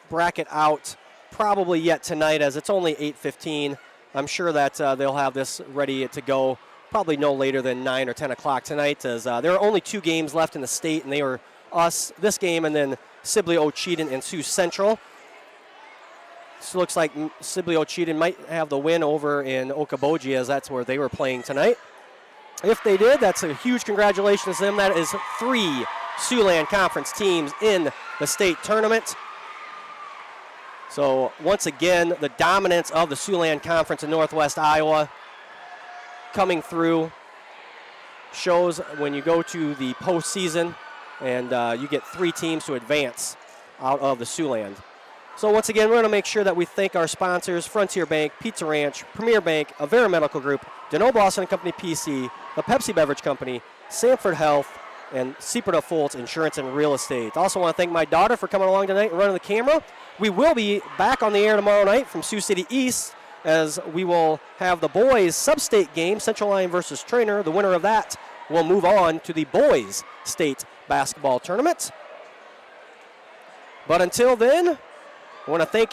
bracket out probably yet tonight, as it's only 8:15. I'm sure that they'll have this ready to go probably no later than 9 or 10 o'clock tonight, as there are only 2 games left in the state, and they were us, this game, and then Sibley Ocheyedan and Sioux Central. So looks like Sibley Ocheyedan might have the win over in Okoboji, as that's where they were playing tonight. If they did, that's a huge congratulations to them. That is 3 Siouxland Conference teams in the state tournament. So once again, the dominance of the Siouxland Conference in Northwest Iowa coming through shows when you go to the postseason and you get 3 teams to advance out of the Siouxland. So once again, we're going to make sure that we thank our sponsors, Frontier Bank, Pizza Ranch, Premier Bank, Avera Medical Group, Deneau Boston and Company PC, the Pepsi Beverage Company, Sanford Health, and Seaporta Fultz Insurance and Real Estate. Also want to thank my daughter for coming along tonight and running the camera. We will be back on the air tomorrow night from Sioux City East, as we will have the boys sub-state game, Central Lyon versus Trainer. The winner of that will move on to the boys state basketball tournament. But until then, I want to thank